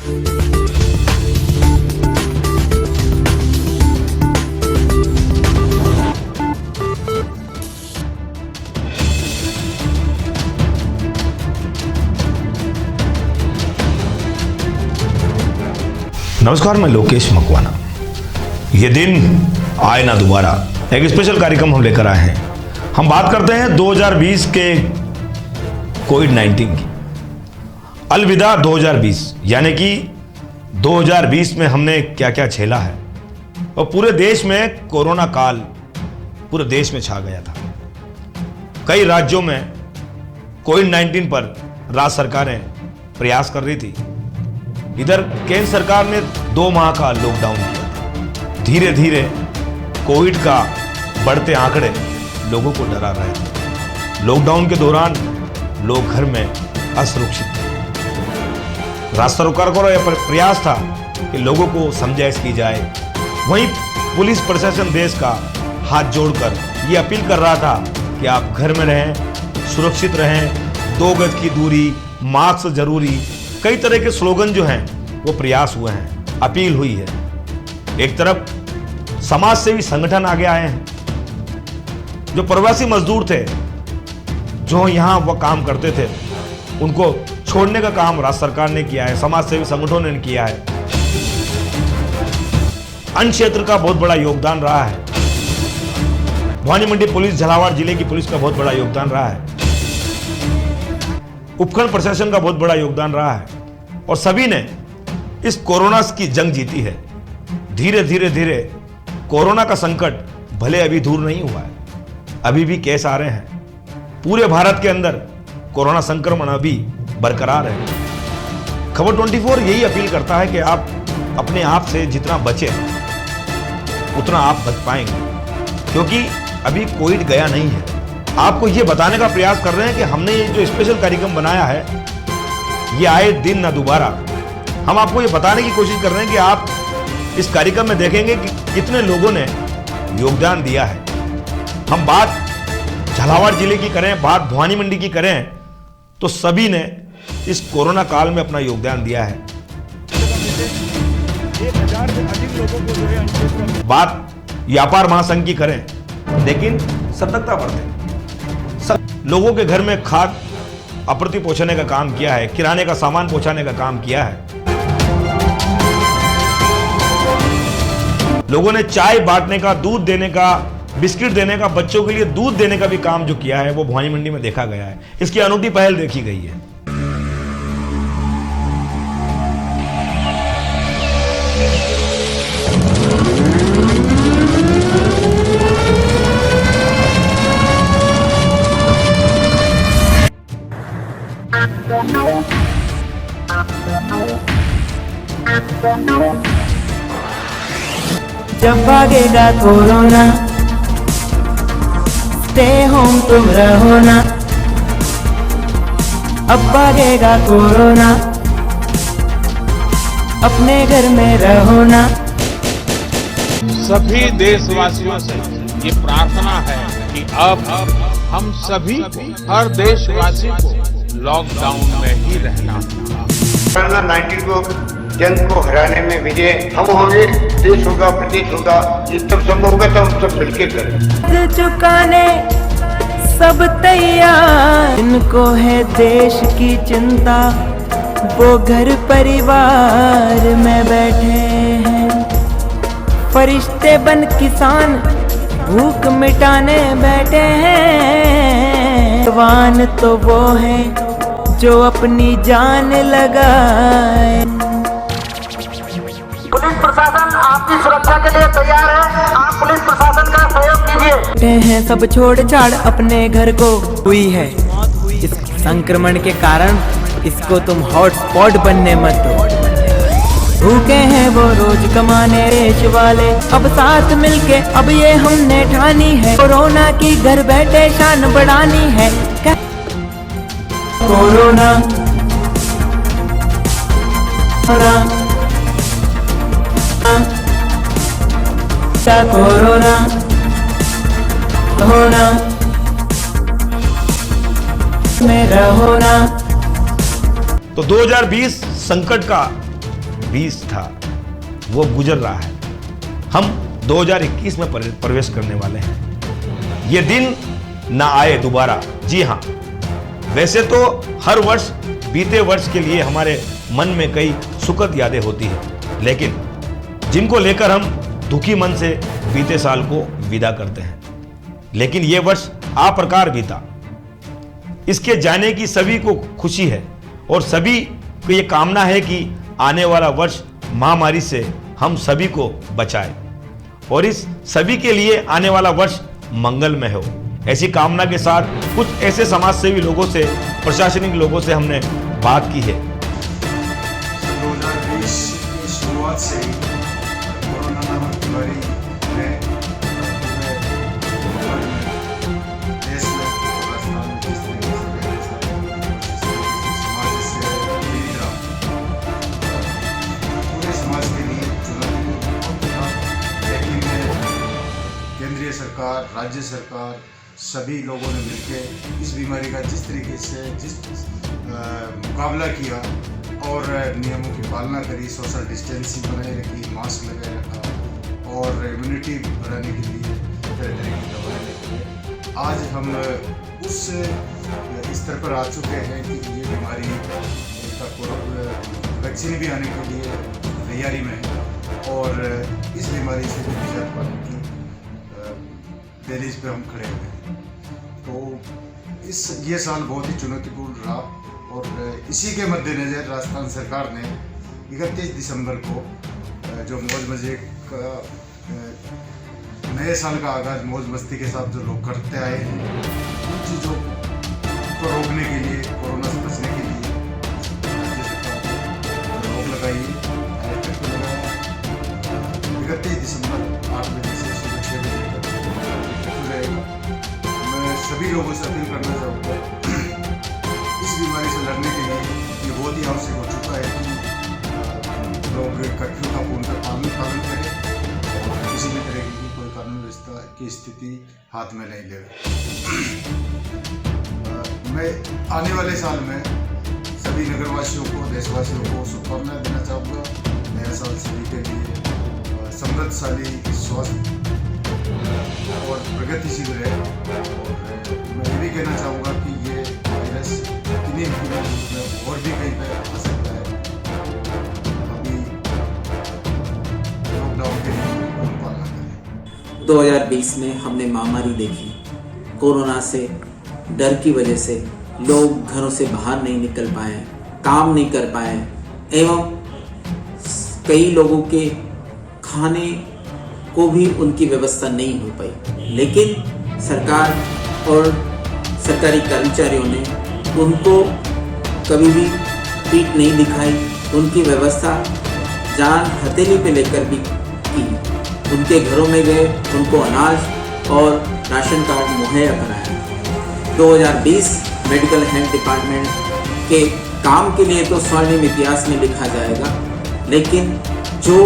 नमस्कार, मैं लोकेश मकवाना। ये दिन आए ना दोबारा, एक स्पेशल कार्यक्रम हम लेकर आए हैं। हम बात करते हैं 2020 के कोविड-19 की। अलविदा 2020, यानी कि 2020 में हमने क्या क्या झेला है और पूरे देश में कोरोना काल पूरे देश में छा गया था। कई राज्यों में कोविड-19 पर राज्य सरकारें प्रयास कर रही थी। इधर केंद्र सरकार ने 2 माह का लॉकडाउन किया। धीरे धीरे कोविड का बढ़ते आंकड़े लोगों को डरा रहे थे। लॉकडाउन के दौरान लोग घर में असुरक्षित थे। राज्य सरकार का यह प्रयास था कि लोगों को समझाइश की जाए। वहीं पुलिस प्रशासन देश का हाथ जोड़कर ये अपील कर रहा था कि आप घर में रहें, सुरक्षित रहें, 2 गज की दूरी, मास्क जरूरी, कई तरह के स्लोगन जो हैं वो प्रयास हुए हैं, अपील हुई है। एक तरफ समाज सेवी संगठन आगे आए हैं। जो प्रवासी मजदूर थे, जो यहाँ वो काम करते थे, उनको छोड़ने का काम राज्य सरकार ने किया है, समाज सेवी संगठनों ने किया है। अन्य क्षेत्र का बहुत बड़ा योगदान रहा है। भवानी मंडी पुलिस, झालावाड़ जिले की पुलिस का बहुत बड़ा योगदान रहा है। उपखंड प्रशासन का बहुत बड़ा योगदान रहा है और सभी ने इस कोरोना की जंग जीती है। धीरे धीरे कोरोना का संकट भले अभी दूर नहीं हुआ है, अभी भी केस आ रहे हैं। पूरे भारत के अंदर कोरोना संक्रमण अभी बरकरार है। खबर 24 यही अपील करता है कि आप अपने आप से जितना बचे उतना आप बच पाएंगे, क्योंकि अभी कोविड गया नहीं है। आपको ये बताने का प्रयास कर रहे हैं कि हमने ये जो स्पेशल कार्यक्रम बनाया है, ये आए दिन ना दोबारा। हम आपको ये बताने की कोशिश कर रहे हैं कि आप इस कार्यक्रम में देखेंगे कि कितने लोगों ने योगदान दिया है। हम बात झालावाड़ जिले की करें, बात भवानी मंडी की करें, तो सभी ने इस कोरोना काल में अपना योगदान दिया है। 1000 से अधिक लोगों को जो है बात व्यापार महासंघ की करें, लेकिन सतर्कता बरतें। लोगों के घर में खाद आपूर्ति पहुंचाने का काम किया है, किराने का सामान पहुंचाने का काम किया है। लोगों ने चाय बांटने का, दूध देने का, बिस्किट देने का, बच्चों के लिए दूध देने का भी काम जो किया है वो भवानी मंडी में देखा गया है। इसकी अनूठी पहल देखी गई है। जब भागेगा कोरोना, स्टे होम तुम रहो ना। अब भागेगा कोरोना, अपने घर में रहो ना। सभी देशवासियों से ये प्रार्थना है कि अब हम सभी को, हर देशवासी को लॉकडाउन में ही रहना। कोरोना-19 को जंग को हराने में विजय हम होंगे, देश होगा, प्रदेश होगा। ये तब संभव होगा तो हम सब मिलकर करें। चुकाने सब तैयार, इनको है देश की चिंता, वो घर परिवार में बैठे हैं। फरिश्ते बन किसान भूख मिटाने बैठे हैं। जवान तो वो है जो अपनी जान लगाए। पुलिस प्रशासन आपकी सुरक्षा के लिए तैयार है। आप पुलिस प्रशासन का सहयोग कीजिए। हैं सब छोड़ छाड़ अपने घर को हुई है। इस संक्रमण के कारण इसको तुम हॉटस्पॉट बनने मत दो। भूखे हैं वो रोज कमाने देश वाले, अब साथ मिलके अब ये हमने ठानी है। कोरोना की घर बैठे शान बढ़ानी है। कोरोना कोरोना होना में रहो ना। तो 2020 संकट का 2020 था वो गुजर रहा है। हम 2021 में प्रवेश करने वाले हैं। ये दिन ना आए दोबारा। जी हाँ, वैसे तो हर वर्ष बीते वर्ष के लिए हमारे मन में कई सुखद यादें होती हैं, लेकिन जिनको लेकर हम दुखी मन से बीते साल को विदा करते हैं। लेकिन ये वर्ष आ प्रकार बीता, इसके जाने की सभी को खुशी है और सभी को ये कामना है कि आने वाला वर्ष महामारी से हम सभी को बचाए और इस सभी के लिए आने वाला वर्ष मंगलमय हो। ऐसी कामना के साथ कुछ ऐसे समाज सेवी लोगों से, प्रशासनिक लोगों से हमने बात की है। 2020 की शुरुआत से ही कोरोना नामक बीमारी ने देश में और राजस्थान में जिस तरीके से समाज से पीड़ित रहा, पूरे समाज के लिए चुनौतीपूर्ण था। लेकिन केंद्रीय सरकार, राज्य सरकार, सभी लोगों ने मिलकर इस बीमारी का जिस तरीके से मुकाबला किया और नियमों की पालना करी, सोशल डिस्टेंसिंग बनाए रखी, मास्क लगाए रखा और इम्यूनिटी बढ़ाने के लिए तरह तरह की दवाएं लेके आज हम उस स्तर पर आ चुके हैं कि ये बीमारी का वैक्सीन भी आने के लिए तैयारी में है और इस बीमारी से भी निजात पाने की दहलीज पे हम खड़े हुए हैं। तो ये साल बहुत ही चुनौतीपूर्ण रहा और इसी के मद्देनज़र राजस्थान सरकार ने 31 दिसंबर को जो मौज मजे का नए साल का आगाज़ मौज मस्ती के साथ जो लोग करते आए हैं, उन चीज़ों को रोकने के लिए, कोरोना से बचने के लिए राज्य सरकार ने रोक लगाई है। 31 दिसंबर 8 बजे से सुबह 6 बजे तक रहेगा। मैं सभी लोगों से अपील करना चाहूँगा, इस बीमारी से लड़ने के लिए ये बहुत ही आवश्यक हो चुका है कि लोग कर्फ्यू का पूर्णतः पालन करें और किसी भी तरह की कोई कानून व्यवस्था की स्थिति हाथ में नहीं ले। मैं आने वाले साल में सभी नगरवासियों को, देशवासियों को शुभकामनाएं देना चाहूँगा। नया साल सभी के लिए समृद्धशाली, स्वस्थ और प्रगतिशील रहे और मैं ये भी कहना चाहूँगा कि ये वायरस इतनी में और भी कहीं पर आ सकता है। अभी लॉकडाउन के लिए पालना करें। 2020 में हमने महामारी देखी। कोरोना से डर की वजह से लोग घरों से बाहर नहीं निकल पाए, काम नहीं कर पाए एवं कई लोगों के खाने को भी उनकी व्यवस्था नहीं हो पाई। लेकिन सरकार और सरकारी कर्मचारियों ने उनको कभी भी पीठ नहीं दिखाई, उनकी व्यवस्था जान हथेली पे लेकर भी की। उनके घरों में गए, उनको अनाज और राशन कार्ड मुहैया कराया। 2020 मेडिकल हेल्थ डिपार्टमेंट के काम के लिए तो स्वर्णिम इतिहास में लिखा जाएगा, लेकिन जो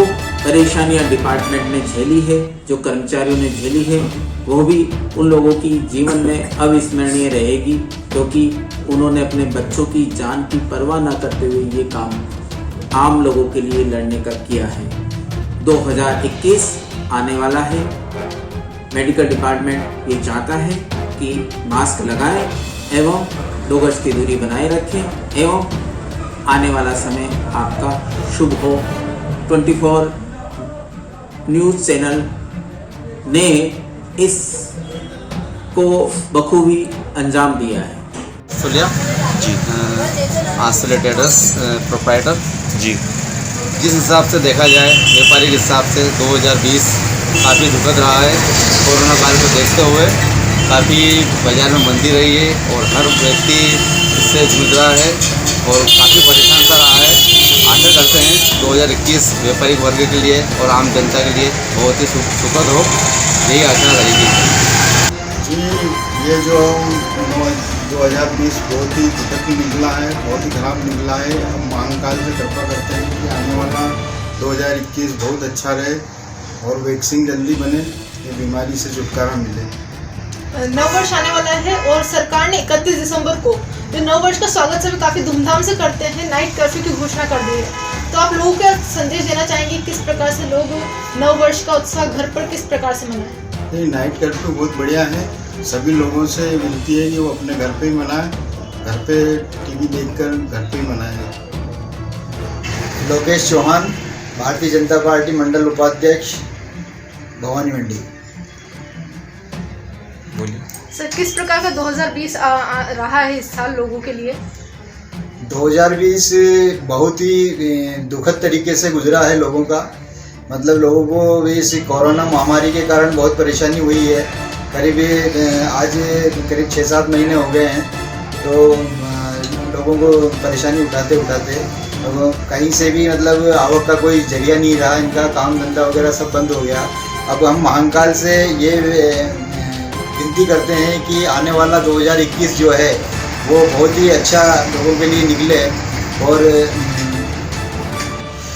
परेशानियां डिपार्टमेंट ने झेली है, जो कर्मचारियों ने झेली है, वो भी उन लोगों की जीवन में अविस्मरणीय रहेगी, क्योंकि उन्होंने अपने बच्चों की जान की परवाह न करते हुए ये काम आम लोगों के लिए लड़ने का किया है। 2021 आने वाला है। मेडिकल डिपार्टमेंट ये चाहता है कि मास्क लगाएं एवं 2 गज की दूरी बनाए रखें एवं आने वाला समय आपका शुभ हो। 24 न्यूज़ चैनल ने इस को बखूबी अंजाम दिया है। सुलिया जी, आंसुलेटेडर्स प्रोप्राइटर जी। जिस हिसाब से देखा जाए, व्यापारिक हिसाब से 2020 काफ़ी दुखद रहा है। कोरोना काल को देखते हुए काफ़ी बाजार में मंदी रही है और हर व्यक्ति इससे जूझ रहा है और काफ़ी परेशान सा रहा है। आशा करते हैं 2021 व्यापारिक वर्ग के लिए और आम जनता के लिए बहुत ही सुखद हो, यही आशा रहेगी जी। ये जो 2020 बहुत ही दुखद निकला है, बहुत ही खराब निकला है। हम महाकाल से कृपा करते हैं कि आने वाला 2021 बहुत अच्छा रहे और वैक्सीन जल्दी बने, ये बीमारी से छुटकारा मिले। नववर्ष आने वाला है और सरकार ने 31 दिसंबर को जो नववर्ष का स्वागत सभी काफी धूमधाम से करते हैं, नाइट कर्फ्यू की घोषणा कर दी है। तो आप लोगों को संदेश देना चाहेंगे किस प्रकार से लोग नव वर्ष का उत्साह घर पर किस प्रकार से मनाएं? ये नाइट कर्फ्यू बहुत बढ़िया है। सभी लोगों से विनती है कि वो अपने घर पे ही मनाएं, घर पे टीवी देखकर घर पे ही मनाएं। लोकेश चौहान, भारतीय जनता पार्टी मंडल उपाध्यक्ष, भवानी मंडी। बोलिए सर, किस प्रकार का 2020 रहा है इस साल लोगों के लिए? 2020 बहुत ही दुखद तरीके से गुजरा है लोगों का। मतलब लोगों को इस कोरोना महामारी के कारण बहुत परेशानी हुई है। करीब आज करीब 6-7 महीने हो गए हैं, तो लोगों को परेशानी उठाते तो कहीं से भी मतलब आवक का कोई जरिया नहीं रहा। इनका काम धंधा वगैरह सब बंद हो गया। अब हम महाकाल से ये विनती करते हैं कि आने वाला 2021 जो है वो बहुत ही अच्छा लोगों के लिए निकले। और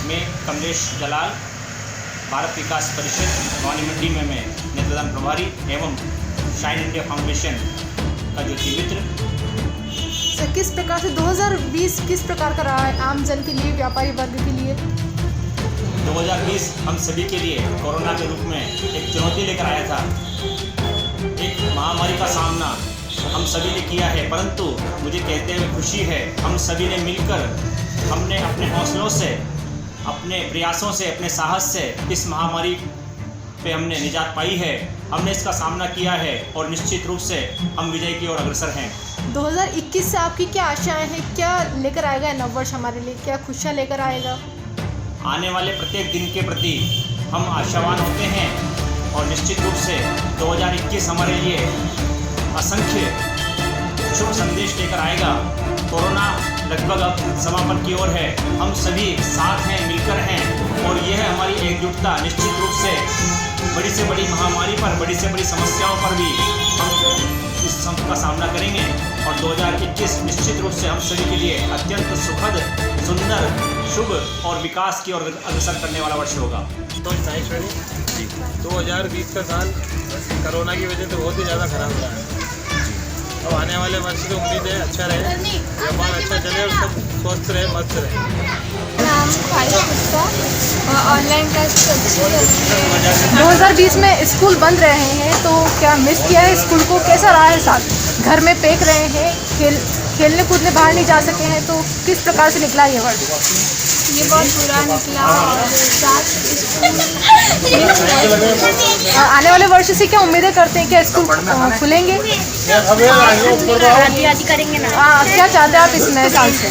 मैं कमलेश जलाल, भारत विकास परिषद भवानी मंडी में मैं नेतृत्व प्रभारी एवं शाइन इंडिया फाउंडेशन का ज्योति मित्र। सर, किस प्रकार से 2020 किस प्रकार का रहा है आम जन के लिए, व्यापारी वर्ग के लिए? 2020 हम सभी के लिए कोरोना के रूप में एक चुनौती लेकर आया था। एक महामारी का सामना हम सभी ने किया है, परंतु मुझे कहते हुए खुशी है हम सभी ने मिलकर हमने अपने हौसलों से, अपने प्रयासों से, अपने साहस से इस महामारी पे हमने निजात पाई है। हमने इसका सामना किया है और निश्चित रूप से हम विजय की ओर अग्रसर हैं। 2021 से आपकी क्या आशाएं हैं? क्या लेकर आएगा नव वर्ष हमारे लिए? क्या खुशियाँ लेकर आएगा? आने वाले प्रत्येक दिन के प्रति हम आशावान होते हैं और निश्चित रूप से 2021 हमारे लिए असंख्य शुभ संदेश लेकर आएगा। कोरोना लगभग अब समापन की ओर है। हम सभी साथ हैं, मिलकर हैं और यह हमारी एकजुटता निश्चित रूप से बड़ी से बड़ी महामारी पर, बड़ी से बड़ी समस्याओं पर भी हम इस सब का सामना करेंगे और 2021 निश्चित रूप से हम सभी के लिए अत्यंत सुखद, सुंदर, शुभ और विकास की ओर अग्रसर करने वाला वर्ष होगा। तो 2020 का साल कोरोना की वजह से बहुत ही ज़्यादा खराब रहा है। अब आने वाले वर्ष की उम्मीद है अच्छा रहे, व्यापार अच्छा चले और सब स्वस्थ रहे, मस्त रहे। नाम ऑनलाइन क्लास 2020 में स्कूल बंद रहे हैं, तो क्या मिस किया है स्कूल को? कैसा रहा है साल? घर में पेक रहे हैं, खेलने कूदने बाहर नहीं जा सके हैं, तो किस प्रकार से निकला ये वर्ष? ये बहुत बुरा निकला और आने वाले वर्ष से क्या उम्मीदें करते हैं? क्या स्कूल खुलेंगे? आदि करेंगे ना। क्या चाहते हैं आप इस नए साल से?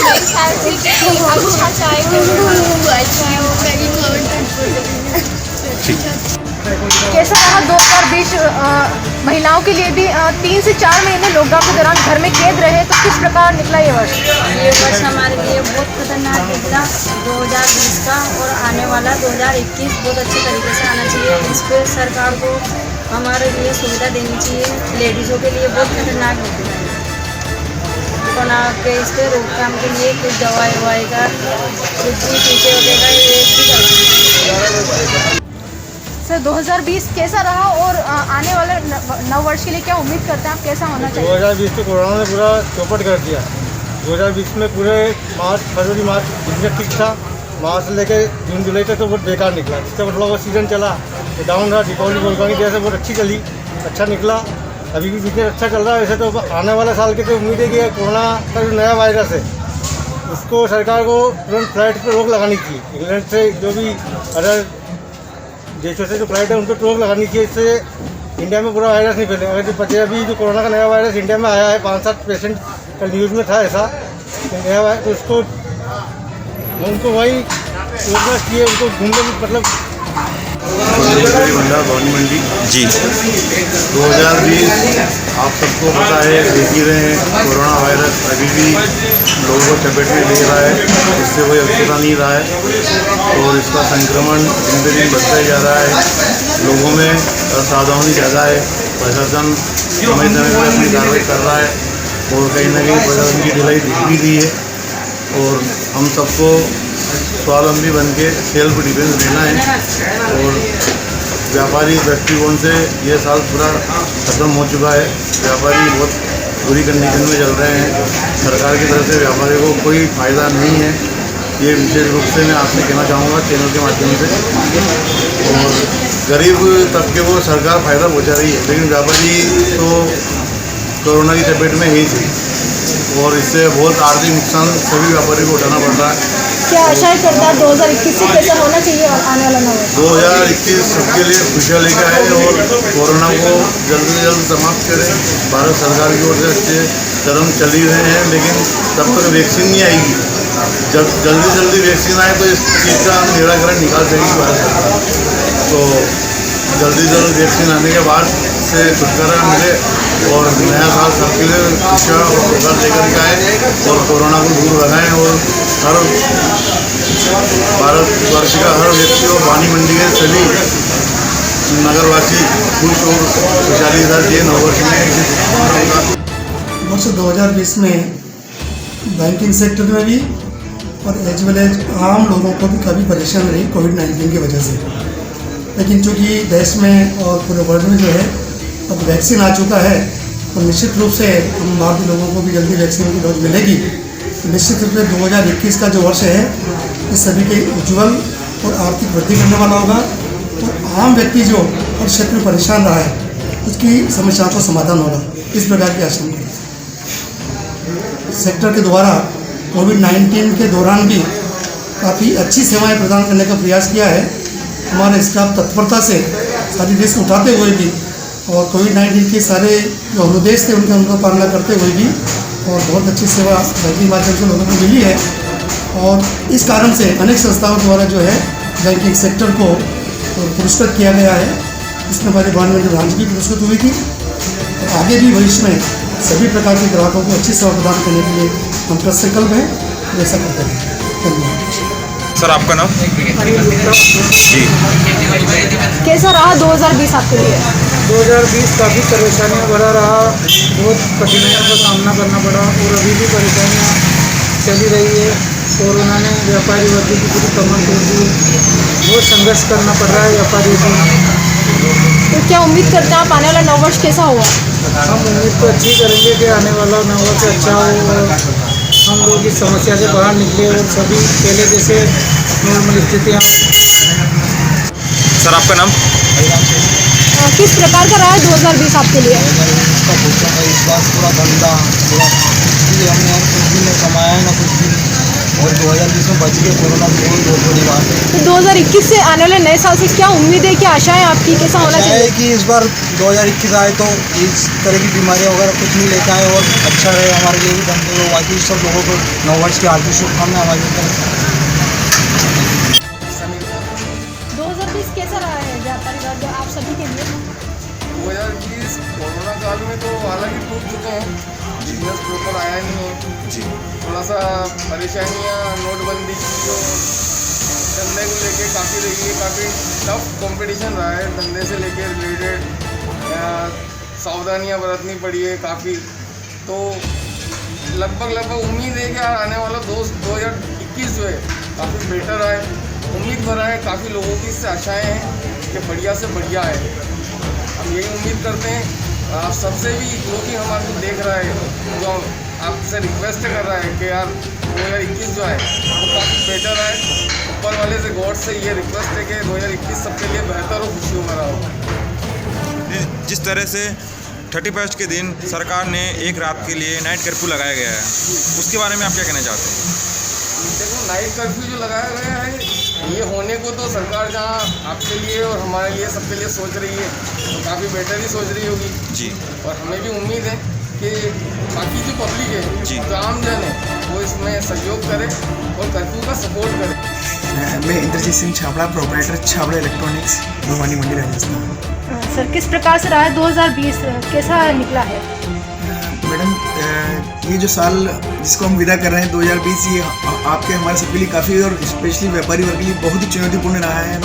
नए साल से अच्छा कैसा रहा 2020? महिलाओं के लिए भी 3 से 4 महीने लॉकडाउन के दौरान घर में कैद रहे, तो किस प्रकार निकला ये वर्ष? ये वर्ष हमारे लिए बहुत खतरनाक निकला 2020 का, और आने वाला 2021 बहुत अच्छे तरीके से आना चाहिए। इस पर सरकार को हमारे लिए सुविधा देनी चाहिए। लेडीज़ों के लिए बहुत खतरनाक निकला है। कोरोना के इस पर रोकथाम के लिए कुछ दवाई का कुछ भी टीके वगैरह ये भी करवाएंगे। सर, 2020 कैसा रहा और आने वाले नव वर्ष के लिए क्या उम्मीद करते हैं आप? कैसा होना चाहिए? 2020 तो कोरोना ने पूरा चौपट कर दिया। 2020 में पूरे फरवरी मार्च बिजनेस ठीक था। मार्च से लेकर जून जुलाई तक तो बहुत बेकार निकला। जिसका मतलब वो सीज़न चला तो डाउन रहा। दीपावली बोलबानी जैसे बहुत अच्छी चली, अच्छा निकला। अभी भी बिजनेस अच्छा चल रहा है। वैसे तो आने वाले साल की तो उम्मीद है कि कोरोना का जो नया वायरस है उसको सरकार को तुरंत फ्लाइट पर रोक लगानी चाहिए। इंग्लैंड से जो भी अदर देशों से जो फ्लाइट है उनको रोक लगानी चाहिए। इससे इंडिया में पूरा वायरस नहीं फैलेगा। अगर जो बचे अभी जो कोरोना का नया वायरस इंडिया में आया है, 5-7 पेशेंट कल न्यूज़ में था ऐसा नया वायरस, तो उसको उनको वही रोकना चाहिए। उनको घूमने मतलब भवानी मंडी जी 2020 आप सबको पता है, देख ही रहे हैं कोरोना वायरस अभी भी लोगों को चपेट में ले रहा है। इससे कोई अछूता नहीं रहा है और इसका संक्रमण दिन पे दिन बढ़ता ही जा रहा है। लोगों में असावधानी ज़्यादा है। प्रशासन समय समय पर अपनी कार्रवाई कर रहा है और कहीं ना कहीं प्रशासन की ढिलाई दिख भी रही है। और हम सबको स्वावलंबी बन के सेल्फ डिफेंस लेना है। और व्यापारी दृष्टिकोण से ये साल पूरा ख़त्म हो चुका है। व्यापारी बहुत बुरी कंडीशन में चल रहे हैं। सरकार की तरफ से व्यापारी को कोई फ़ायदा नहीं है। ये विशेष रूप से मैं आपसे कहना चाहूँगा चैनल के माध्यम से। और गरीब तबके को सरकार फ़ायदा पहुँचा रही है, लेकिन व्यापारी तो कोरोना की चपेट में ही थी और इससे बहुत आर्थिक नुकसान सभी व्यापारी को उठाना पड़ रहा है। क्या आशा करता है 2021 से कैसा होना चाहिए आने वाला नववर्ष? 2021 सबके लिए खुशियाँ लेकर आए और कोरोना को जल्द से जल्द समाप्त करें। भारत सरकार की ओर से अच्छे कदम चल ही रहे हैं, लेकिन तब तक वैक्सीन नहीं आएगी। जब जल्दी वैक्सीन आए तो इस चीज़ का हम निराकरण निकाल सकेंगे भारत सरकार। तो जल्दी वैक्सीन आने के बाद से छुटकारा मिले और नया साल सबके लिए खुशियाँ और प्रोग्राम लेकर के आए और कोरोना को दूर लगाएं और हर भारतवर्ष का हर व्यक्ति और पानी मंडी के सभी नगरवासी खुश और खुशहाली के साथ ये नववर्ष में वर्ष 2020 में बैंकिंग सेक्टर में भी और एज वेल एज आम लोगों को भी काफ़ी परेशान रही कोविड-19 की वजह से। लेकिन चूँकि देश में और पूरे वर्ल्ड में जो है अब वैक्सीन आ चुका है तो निश्चित रूप से हम भारतीय लोगों को भी जल्दी वैक्सीन की डोज मिलेगी। निश्चित रूप से 2021 का जो वर्ष है ये सभी के उज्जवल और आर्थिक वृद्धि करने वाला होगा और आम व्यक्ति जो हर क्षेत्र में परेशान रहा है उसकी समस्याओं का समाधान होगा, इस प्रकार की आशंका है। सेक्टर के द्वारा कोविड-19 के दौरान भी काफ़ी अच्छी सेवाएं प्रदान करने का प्रयास किया है। हमारे स्टाफ तत्परता से सारी रिस्क उठाते हुए भी और कोविड-19 के सारे जो अनुदेश थे उनका पालना करते हुए भी और बहुत अच्छी सेवा बैंकिंग माध्यम से लोगों को मिली है। और इस कारण से अनेक संस्थाओं द्वारा जो है बैंकिंग सेक्टर को पुरस्कृत किया गया है। इसमें हमारी गवर्नमेंट ब्रांच भी पुरस्कृत हुई थी और आगे भी भविष्य में सभी प्रकार के ग्राहकों को अच्छी सेवा प्रदान करने के लिए हम कृतसंकल्प हैं और ऐसा करते हैं। धन्यवाद। सर आपका नाम? जी। कैसा रहा 2020 आपके लिए? 2020 काफ़ी परेशानियाँ भरा रहा, बहुत कठिनाइयों का सामना करना पड़ा और अभी भी परेशानियाँ चली रही है। कोरोना ने व्यापारी वर्ग की पूरी कमर तोड़ दी, बहुत संघर्ष करना पड़ रहा है व्यापारियों को। तो क्या उम्मीद करते हैं आप आने वाला नववर्ष कैसा होगा? हम उम्मीद तो अच्छी करेंगे कि आने वाला नववर्ष अच्छा हो और हम लोग इस समस्या से बाहर निकले और सभी पहले जैसे नॉर्मल स्थितियाँ। सर आपका नाम? किस प्रकार का रहा है 2020 आपके लिए? इस बार पूरा धंधा हमने यार कुछ भी नहीं कमाया ना कुछ भी और 2020 में बच गए कोरोना की बहुत बड़ी बात है। तो 2021 से आने वाले नए साल से क्या उम्मीद है, क्या आशाएं आपकी, कैसा होना चाहिए? कि इस बार 2021 आए तो इस तरह की बीमारियां वगैरह कुछ नहीं लेकर आए और अच्छा रहे हमारे लिए भी धंधे और बाकी सब लोगों को नववर्ष की हार्दिक शुभकामनाएं हमारी तरफ से। 2020 कैसा रहा है व्यापारी वर्ग आप सभी के लिए? 2020 कोरोना काल में तो हालांकि टूट चुके हैं, बिजनेस प्रॉपर आया नहीं है जी। थोड़ा सा परेशानियाँ नोटबंदी की जो धंधे को लेके काफ़ी रही है, काफ़ी टफ कंपटीशन रहा है धंधे से लेके रिलेटेड, सावधानियाँ बरतनी पड़ी है काफ़ी। तो लगभग उम्मीद है कि आने वाला 2021 जो है काफ़ी बेटर आए, उम्मीद भरा है। काफ़ी लोगों की इससे आशाएँ हैं कि बढ़िया से बढ़िया है। हम यही उम्मीद करते हैं आप सबसे भी, जो भी हमारे को देख रहा है, जो आपसे रिक्वेस्ट कर रहा है कि यार 2021 जो है वो काफ़ी बेटर आए। ऊपर वाले से गॉड से ये रिक्वेस्ट है कि 2021 सबके लिए बेहतर और खुशी भरा हो। जिस तरह से 31 के दिन सरकार ने एक रात के लिए नाइट कर्फ्यू लगाया गया है, उसके बारे में आप क्या कहना चाहते हैं? देखो, नाइट कर्फ्यू जो लगाया गया है ये होने को तो सरकार जहाँ आपके लिए और हमारे लिए सबके लिए सोच रही है तो काफ़ी बेटर ही सोच रही होगी जी। और हमें भी उम्मीद है कि बाकी जो पब्लिक है जी, जो आम जन है, वो इसमें सहयोग करे और कर्फ्यू का सपोर्ट करे। मैं इंद्रजीत सिंह छाबड़ा, प्रोपराइटर छाबड़ा इलेक्ट्रॉनिक्स, भवानी मंडी, राजस्थान। सर किस प्रकार से रहा है 2020 कैसा निकला है? मैडम ये जो साल जिसको हम विदा कर रहे हैं 2020, ये आपके हमारे सबके लिए काफ़ी और स्पेशली व्यापारी वर्ग के लिए बहुत ही चुनौतीपूर्ण रहा है।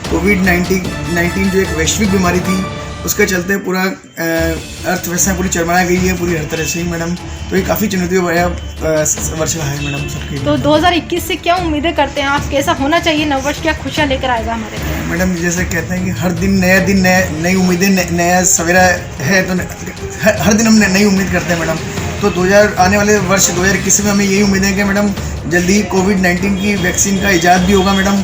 कोविड-19 जो एक वैश्विक बीमारी थी उसके चलते पूरा अर्थव्यवस्था पूरी चरमरा गई है पूरी हर तरह से मैडम। तो ये काफ़ी चुनौती भरा वर्ष रहा है मैडम सबके। तो 2021 से क्या उम्मीदें करते हैं आप, कैसा होना चाहिए नववर्ष, क्या खुशियाँ लेकर आएगा हमारे लिए? मैडम जैसे कहते हैं कि हर दिन नई उम्मीदें, नया सवेरा है, तो हर दिन हम नई उम्मीद करते हैं मैडम तो आने वाले वर्ष 2021 में हमें यही उम्मीद है कि मैडम जल्दी कोविड-19 की वैक्सीन का इजाद भी होगा मैडम,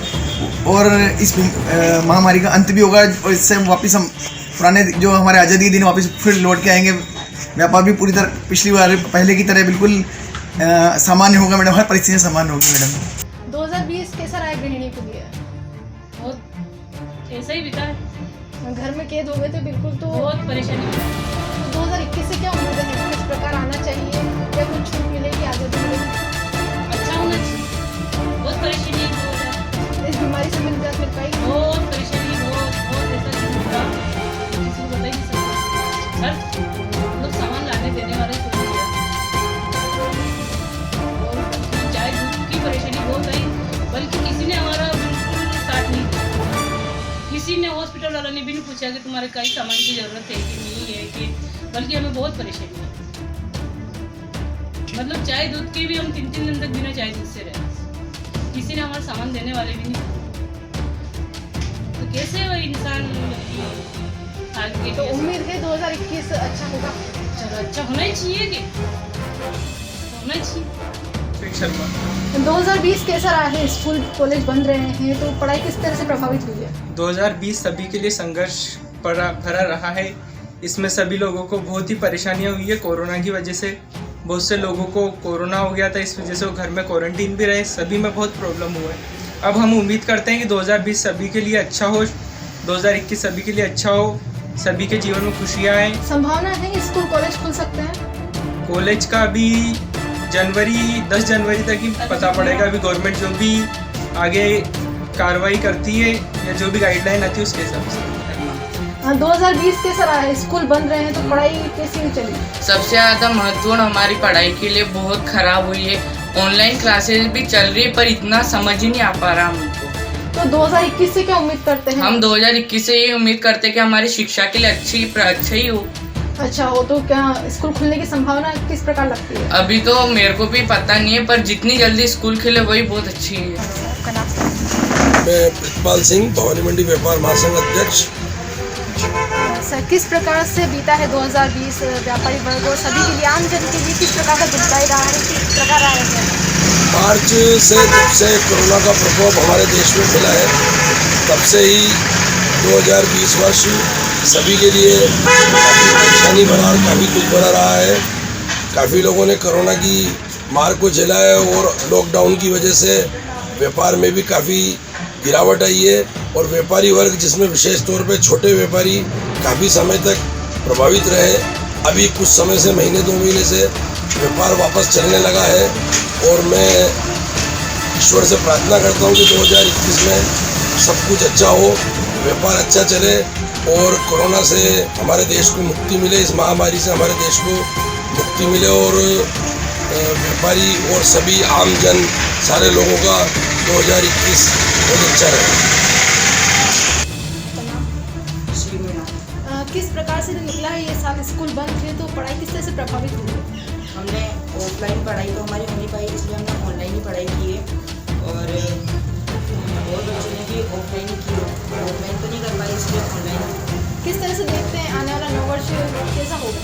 और इस महामारी का अंत भी होगा, और इससे वापस हम पुराने जो हमारे आज़ादी के दिन वापस फिर लौट के आएंगे। व्यापार भी पूरी तरह पिछली बार पहले की तरह बिल्कुल सामान्य होगा मैडम, हर परिस्थिति सामान्य होगी मैडम। 2020 कैसा रहा गृहिणी के लिए? बहुत ऐसा ही बीता है, घर में कैद हो गए थे बिल्कुल, तो बहुत परेशानी हुई। 2021 से क्या उम्मीद है, किस प्रकार आना चाहिए या कुछ छूट मिलेगी, आज़ादी मिलेगी? अच्छा होना चाहिए। बहुत परेशानी इस बीमारी से मिल मिल पाएगी? बहुत परेशानी, बहुत ऐसा चीज हुआ किसी को बता ही नहीं सकता। सर लोग सामान लाने देने वाले तो चाय दूध की परेशानी बहुत आई, बल्कि किसी ने हमारा बिल्कुल साथ नहीं दिया। किसी ने हॉस्पिटल वालों ने भी नहीं पूछा कि तुम्हारे कई सामान की ज़रूरत है कि नहीं है, कि बल्कि हमें बहुत परेशानी है। मतलब चाय दूध की भी हम 3-3 दिन तक बिना चाय दूध से रहे, किसी ने हमारा सामान देने वाले भी नहीं। तो कैसे वो इंसान आगे? तो उम्मीद है 2021 अच्छा होगा। चलो अच्छा होना ही चाहिए, कि होना चाहिए। 2020 कैसा रहा है? स्कूल कॉलेज बंद रहे हैं, तो पढ़ाई किस तरह से प्रभावित हुई है? 2020 सभी के लिए संघर्ष भरा रहा है। इसमें सभी लोगों को बहुत ही परेशानियां हुई है। कोरोना की वजह से बहुत से लोगों को कोरोना हो गया था, इस वजह से वो घर में क्वारंटीन भी रहे, सभी में बहुत प्रॉब्लम हुआ है। अब हम उम्मीद करते हैं कि 2020 सभी के लिए अच्छा हो, 2021 सभी के लिए अच्छा हो, सभी के जीवन में खुशियाँ आएँ। संभावना है स्कूल कॉलेज खुल सकते हैं? कॉलेज का भी 10 जनवरी तक ही पता पड़ेगा। अभी गवर्नमेंट जो भी आगे कार्रवाई करती है या जो भी गाइडलाइन आती है उसके हिसाब से। 2020 कैसा रहा है? स्कूल बंद रहे हैं, तो पढ़ाई कैसी चली? सबसे ज़्यादा महत्वपूर्ण हमारी पढ़ाई के लिए बहुत ख़राब हुई है। ऑनलाइन क्लासेस भी चल रही है, पर इतना समझ ही नहीं आ पा रहा हमको। तो 2021 से क्या उम्मीद करते हैं? हम 2021 से ये उम्मीद करते हैं कि हमारी शिक्षा के लिए अच्छा ही हो। अच्छा हो, तो क्या स्कूल खुलने की संभावना किस प्रकार लगती है? अभी तो मेरे को भी पता नहीं है, पर जितनी जल्दी स्कूल खुले वही बहुत अच्छी है। मैं प्रितपाल सिंह, भवानी मंडी व्यापार महासंघ अध्यक्ष। सर किस प्रकार से बीता है 2020? व्यापारी वर्ग और सभी के लिए, आम जन के लिए किस प्रकार का दुखदायी रहा है, किस प्रकार रहा है? मार्च से जब से कोरोना का प्रकोप हमारे देश में मिला है, तब से ही 2020 वर्ष सभी के लिए काफ़ी परेशानी भरा और काफ़ी दुख भरा रहा है। काफ़ी लोगों ने कोरोना की मार को झेला है, और लॉकडाउन की वजह से व्यापार में भी काफ़ी गिरावट आई है, और व्यापारी वर्ग जिसमें विशेष तौर पे छोटे व्यापारी काफ़ी समय तक प्रभावित रहे। अभी कुछ समय से महीने 2 महीने से व्यापार वापस चलने लगा है, और मैं ईश्वर से प्रार्थना करता हूँ कि 2021 में सब कुछ अच्छा हो, व्यापार अच्छा चले, और कोरोना से हमारे देश को मुक्ति मिले, इस महामारी से हमारे देश को मुक्ति मिले, और व्यापारी और सभी आम जन सारे लोगों का 2021 बहुत अच्छा रहे। किस प्रकार से निकला है ये साल? स्कूल बंद थे, तो पढ़ाई किस तरह से प्रभावित हुई? हमने ऑफलाइन पढ़ाई तो हमारी हो नहीं पाई, इसलिए हमने ऑनलाइन ही पढ़ाई की है, और बहुत बच्चों ने भी ऑफलाइन ही की, ऑफलाइन तो नहीं कर पाए, इसलिए ऑनलाइन। किस तरह से देखते हैं आने वाला नववर्ष कैसा होगा?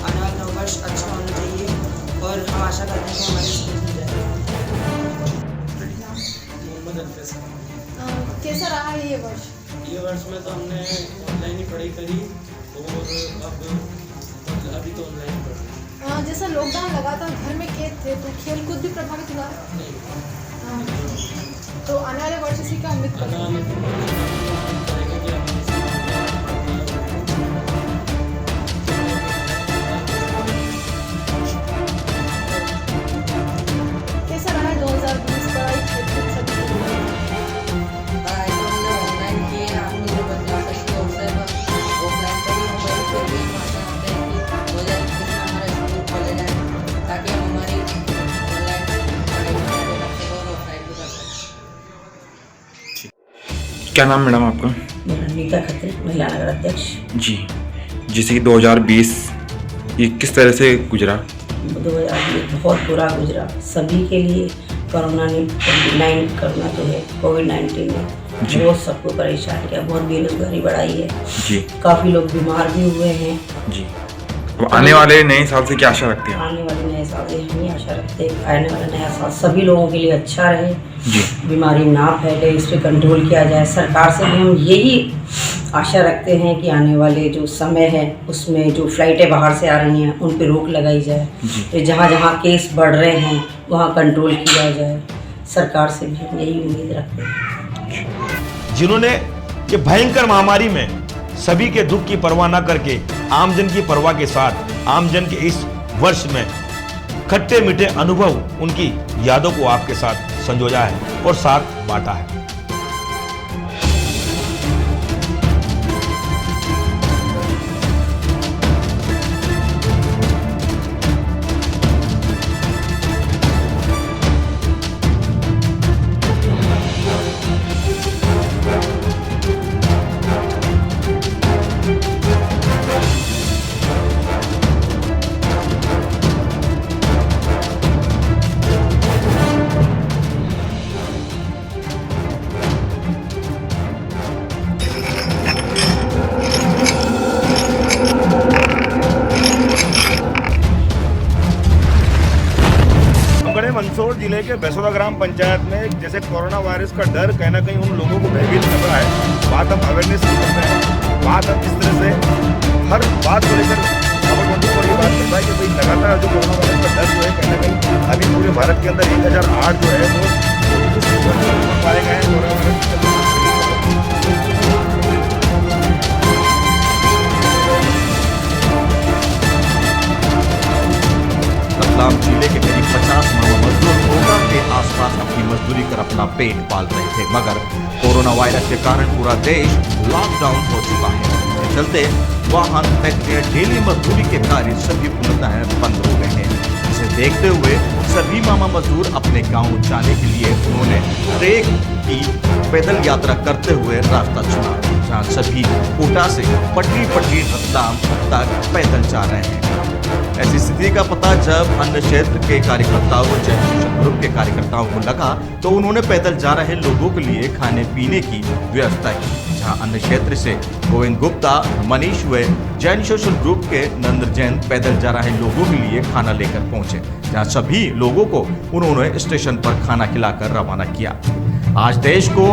आने वाला नववर्ष अच्छा होना चाहिए, और हम आशा करते हैं कि हमारे स्कूल में जाए। कैसा रहा है ये वर्ष? ये वर्ष में तो हमने ऑनलाइन ही पढ़ाई करी, और अब अभी तो ऑनलाइन पढ़ रहे हैं। जैसा लॉकडाउन लगा था, घर में कैद थे, तो खेल कूद भी प्रभावित हुआ? तो आने वाले वर्ष से क्या उम्मीद करें? कैसा रहा है 2020 पढ़ाई क्षेत्र सभी? पढ़ाई तो हमने ऑनलाइन की है, आत्मनिर्भर भारत के अवसर पर ऑफलाइन पर भी मोबाइल पर भी हम आशा करते हैं कि 2021 में हमारा स्कूल खोले जाए, ताकि हम हमारी ऑनलाइन पढ़ाई को जारी रख सकें और ऑफलाइन भी कर सकें। क्या नाम मैडम आपका? नीता खत्री, महिला नगर अध्यक्ष। जी, जैसे कि 2020 ये किस तरह से गुजरा? 2020 बहुत बुरा गुजरा सभी के लिए। कोरोना ने कोविड-19 ने बहुत सबको परेशान किया, बहुत बेरोजगारी बढ़ाई है जी। काफ़ी लोग बीमार भी हुए हैं जी। तो आने वाले नए साल से क्या आशा रखते हैं? आने वाले नए साल से हम ही आशा रखते हैं आने वाला नया साल सभी लोगों के लिए अच्छा रहे, बीमारी ना फैले, इस पर कंट्रोल किया जाए। सरकार से भी हम यही आशा रखते हैं कि आने वाले जो समय है उसमें जो फ्लाइटें बाहर से आ रही हैं उन पर रोक लगाई जाए, तो जहाँ जहाँ केस बढ़ रहे हैं वहाँ कंट्रोल किया जाए। सरकार से भी हम यही उम्मीद रखते हैं। जिन्होंने ये भयंकर महामारी में सभी के दुख की परवाह न करके आमजन की परवाह के साथ आमजन के इस वर्ष में खट्टे मीठे अनुभव उनकी यादों को आपके साथ संजोया है और साथ बांटा है। मंदसौर जिले के बेसोदा ग्राम पंचायत में जैसे कोरोना वायरस का डर कहीं ना कहीं उन लोगों को भयभीत कर रहा है। बात हम अवेयरनेस की करते हैं, बात हम इस तरह से हर बात को लेकर खबरबंदी पर ये बात करता है कि भाई लगातार जो कोरोना वायरस का डर जो है कहीं ना कहीं अभी पूरे भारत के अंदर 1008 जो है वो पाए गए हैं कोरोना वायरस। रतलाम जिले के करीब 50 मजदूर कोटा के आसपास अपनी मजदूरी कर अपना पेट पाल रहे थे, मगर कोरोना वायरस के कारण पूरा देश लॉकडाउन हो चुका है। इसके चलते वाहन, फैक्ट्रियां, डेली मजदूरी के कार्य सभी पूर्णतः बंद हो गए हैं। इसे देखते हुए सभी मामा मजदूर अपने गांव जाने के लिए उन्होंने ट्रेन की पैदल यात्रा करते हुए रास्ता चुना, जहां सभी कोटा से पटरी रतलाम तक पैदल जा रहे हैं। ऐसी स्थिति का पता जब अन्य क्षेत्र के कार्यकर्ताओं और जैन सोशल ग्रुप के कार्यकर्ताओं को लगा तो उन्होंने पैदल जा रहे लोगों के लिए खाने पीने की व्यवस्था की, जहां अन्य क्षेत्र से गोविंद गुप्ता, मनीष व जैन सोशल ग्रुप के नंद जैन पैदल जा रहे लोगों के लिए खाना लेकर पहुंचे, जहां सभी लोगों को उन्होंने स्टेशन पर खाना खिलाकर रवाना किया। आज देश को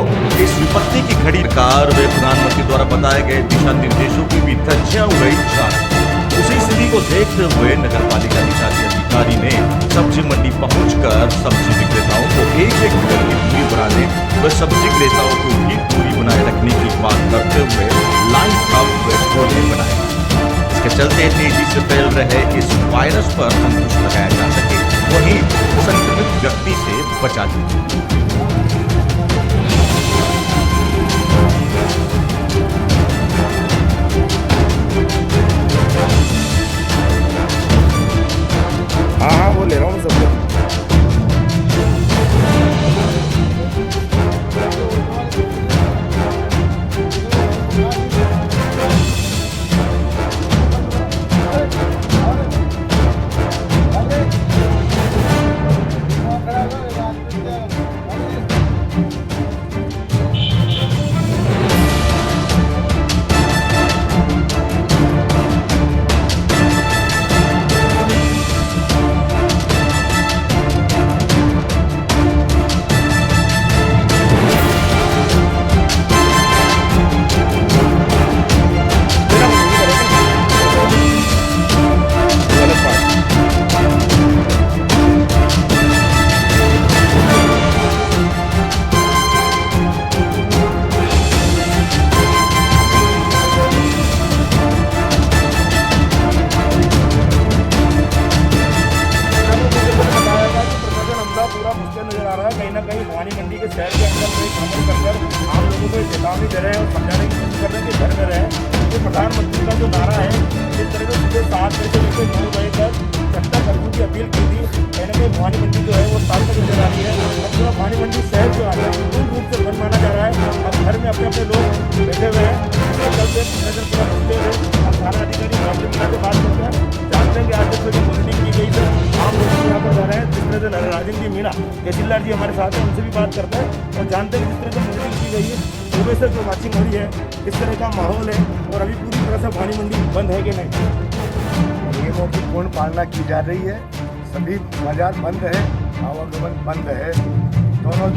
इस विपत्ति की घड़ी सरकार व प्रधानमंत्री द्वारा बताए गए दिशा निर्देशों की भी धज्जियां उड़ाई जा रही। उसी स्थिति को देखते हुए नगर पालिका अधिकारी ने सब्जी मंडी पहुंचकर सब्जी विक्रेताओं को एक मीटर की दूरी बनाने व सब्जी विक्रेताओं को भी दूरी बनाए रखने की बात करते हुए लाइन अप व गोले बनाए। इसके चलते तेजी से फैल रहे इस वायरस पर अंकुश लगाया जा सके, वहीं संक्रमित व्यक्ति से बचा जा सके। हाँ वो ले रहा हूँ सब। कहीं ना कहीं भवानी मंडी के शहर के अंदर में भ्रमण कर आम लोगों को चेतावनी दे रहे हैं और समझाने की कोशिश कर रहे हैं कि घर में रहें। ये प्रधानमंत्री का जो नारा है, जिस तरह से सुबह 7 बजे से लेकर 9 बजे तक जनता कर्फ्यू की अपील की थी, कहीं ना कहीं भवानी मंडी जो है वो 7 तक नजर आ रही है। अब पूरा भवानी मंडी शहर जो है पूर्ण रूप से बंद माना जा रहा है। अब घर में अपने अपने लोग बैठे हुए हैं। इसके चलते नजर पूरा बचते हुए हम थाना अधिकारी मामले मिला के बात करते हैं, जानते हैं कि आज तक जो मॉनिटरिंग की गई है आम लोग यहाँ पर जा रहे हैं। जिस तरह से राजेंद्र जी मीणा तहसीलदार जी हमारे साथ हैं, उनसे भी बात करते हैं और जानते हैं किस तरह से मॉनिटरिंग की गई है, सुबह से जो मार्चिंग हो रही है, किस तरह का माहौल है और अभी पूरी तरह से भवानी मंडी बंद है कि नहीं। नियमों की पूर्ण पालना की जा रही है। सभी बाजार बंद है, आवागमन बंद है। दोनों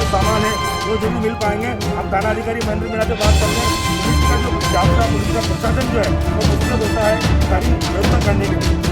सामान है वो जो भी मिल पाएंगे, हम थानाधिकारी महेंद्र मीणा से बात करते हैं। पुलिस का जो जाब्ता, पुलिस का प्रशासन जो है वो मुस्तैद होता है सारी व्यवस्था करने के लिए।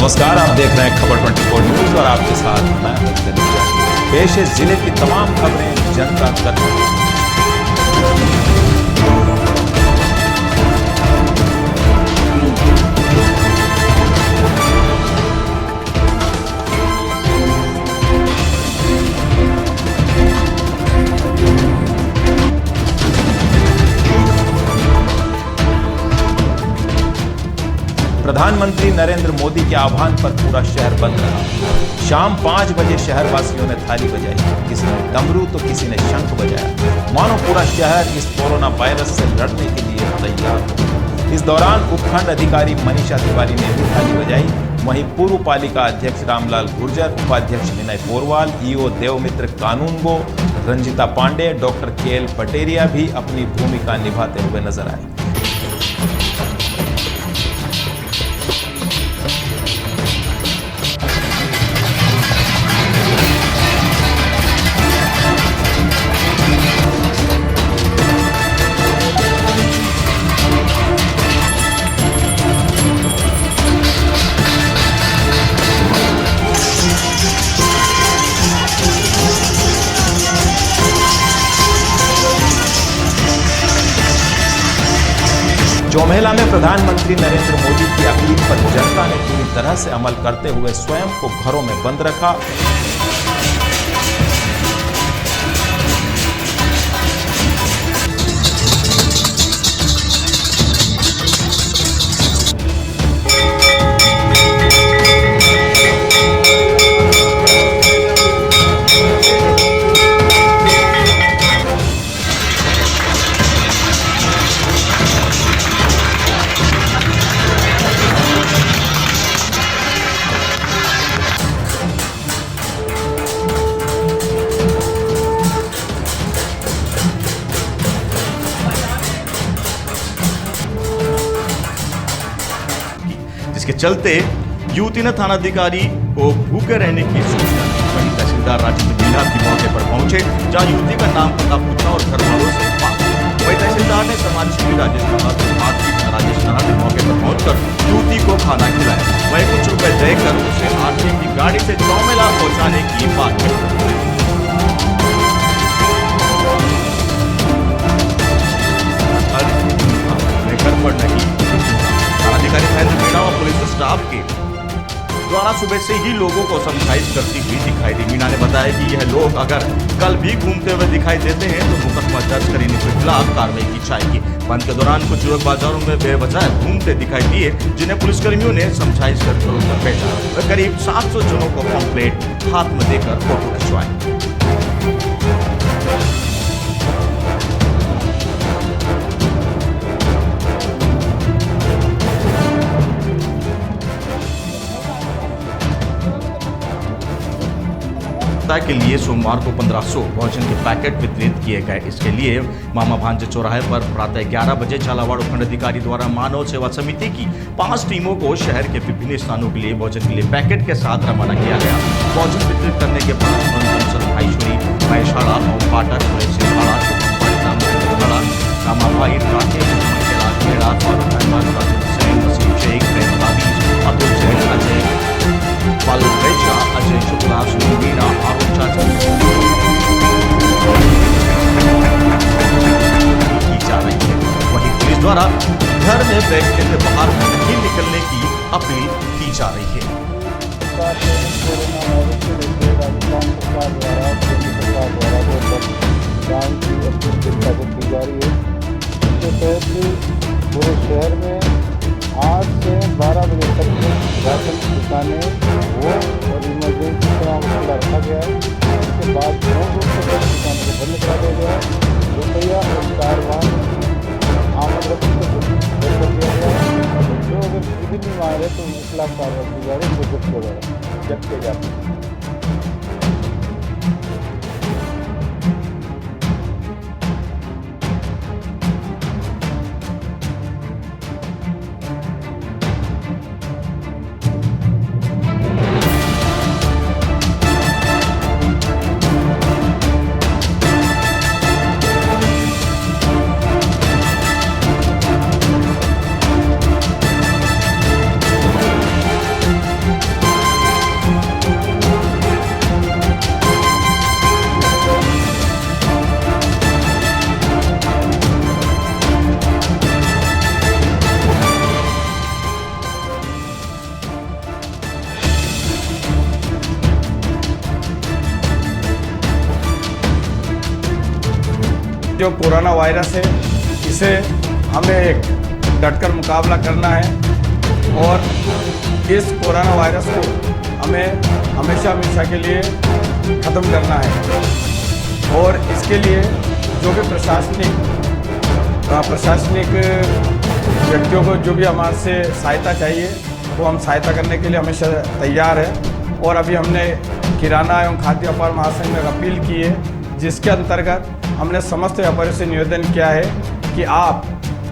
नमस्कार, आप देख रहे हैं खबर 24 न्यूज और आपके साथ मैं पेश है जिले की तमाम खबरें जनता तक। प्रधानमंत्री नरेंद्र मोदी के आह्वान पर पूरा शहर बंद रहा। शाम 5 बजे शहरवासियों ने थाली बजाई, किसी ने डमरू तो किसी ने शंख बजाया। मानो पूरा शहर इस कोरोना वायरस से लड़ने के लिए तैयार हो। इस दौरान उपखंड अधिकारी मनीषा तिवारी ने भी थाली बजाई। वहीं पूर्व पालिका अध्यक्ष रामलाल गुर्जर, उपाध्यक्ष विनय पोरवाल, ईओ देवमित्र कानूनगो, रंजिता पांडे, डॉक्टर केएल पटेरिया भी अपनी भूमिका निभाते हुए नजर आए। चौमेला में प्रधानमंत्री नरेंद्र मोदी की अपील पर जनता ने पूरी तरह से अमल करते हुए स्वयं को घरों में बंद रखा। जिसके चलते युवती ने थानाधिकारी को भूखे रहने की सूचना दी। वहीं तहसीलदार राजेंद्र मीणा भी मौके पर पहुंचे, जहां युवती का नाम पता पूछा और घर वालों से बात। वहीं तहसीलदार ने समाजसेवी राजेश नाहर भी मौके पर पहुंचकर युवती को खाना खिलाया। वहीं कुछ रुपए देकर उसे आरटी की गाड़ी से चौमेला पहुंचाने की बात कही। घर पर नहीं, थानाधिकारी महेंद्र मीणा और पुलिस स्टाफ के द्वारा सुबह से ही लोगों को समझाइश करती हुई दिखाई दी। मीणा ने बताया कि यह लोग अगर कल भी घूमते हुए दिखाई देते हैं तो मुकदमा दर्ज कर इनके खिलाफ कार्रवाई की जाएगी। बंद के दौरान कुछ लोग बाजारों में बेवजह घूमते दिखाई दिए, जिन्हें पुलिसकर्मियों ने समझाइश कर घरों भेजा। करीब 700 जनों को पॉम्पलेट हाथ में देकर फोटो खिंचवाए। सप्ताह के लिए सोमवार को 1500 भोजन के पैकेट वितरित किए गए। इसके लिए मामा भांजे चौराहे पर प्रातः 11 बजे झालावाड़ उपखंड अधिकारी द्वारा मानव सेवा समिति की 5 टीमों को शहर के विभिन्न स्थानों के लिए भोजन के लिए पैकेट के साथ रवाना किया गया। भोजन वितरित करने के बाद भाईश्वरी महेशाड़ा ओम पाठक सुरेश सिंघाड़ा रामाभाई राकेश फारूक अहमद राजेंद्र सिंह वसीम शेख अतुल जैन अजय पलरेशा अजय शुक्ला सुनील मीणा आरोप चाचा की जा रही है। वहीं पुलिस द्वारा घर में बैठने से बाहर नहीं निकलने की अपील की जा रही है। पूरे शहर में 8 से 12 बजे तक राशन की दुकानें वो और इमरजेंसी सेवाओं को खुला रखा गया है। उसके बाद 9 रूप से 10 दुकानों को बंद करा दिया गया है। रुपया और कारवान आमद रकम को बंद कर दिया गया है। जो अगर खुद नहीं मारे तो उनके खिलाफ कार्रवाई की जा रही है, जब्त किया जा रहा है, जब्त किया जाता है। जो कोरोना वायरस है इसे हमें एक डटकर मुकाबला करना है और इस कोरोना वायरस को हमें हमेशा हमेशा के लिए ख़त्म करना है। और इसके लिए जो भी प्रशासनिक व्यक्तियों को जो भी हमारे से सहायता चाहिए वो हम सहायता करने के लिए हमेशा तैयार है। और अभी हमने किराना एवं खाद्य व्यापार महासंघ में अपील की है, जिसके अंतर्गत हमने समस्त व्यापारियों से निवेदन किया है कि आप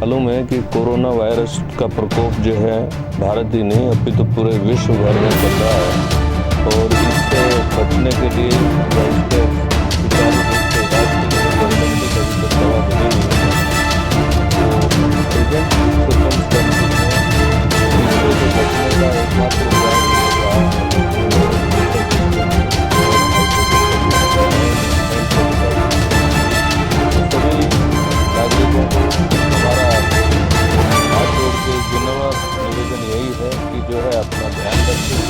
मालूम है कि कोरोना वायरस का प्रकोप जो है भारत ही नहीं अभी तो पूरे विश्व भर में चल रहा है और इससे बचने के लिए इसके सुचारू रूप से इलाज के लिए गवर्नमेंट की कभी तक दवा बनी नहीं है। तो प्रेजेंट सर्कमस्टेंसेस में इससे बचने का एकमात्र नागरिकों को हमारा हाथ जोड़ के विनम्र निवेदन यही है कि जो है अपना ध्यान रखें।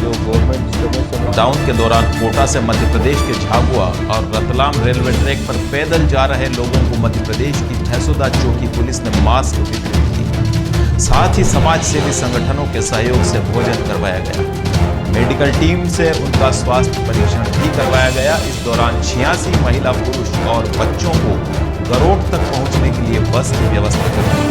जो गवर्नमेंट समय लॉकडाउन के दौरान कोटा से मध्य प्रदेश के झाबुआ और रतलाम रेलवे ट्रैक पर पैदल जा रहे लोगों को मध्य प्रदेश की भैंसोदा चौकी पुलिस ने मास्क वितरित किए। साथ ही समाज सेवी संगठनों के सहयोग से भोजन करवाया गया। मेडिकल टीम से उनका स्वास्थ्य परीक्षण भी करवाया गया। इस दौरान 86 महिला पुरुष और बच्चों को गरोट तक पहुंचने के लिए बस की व्यवस्था करवाई।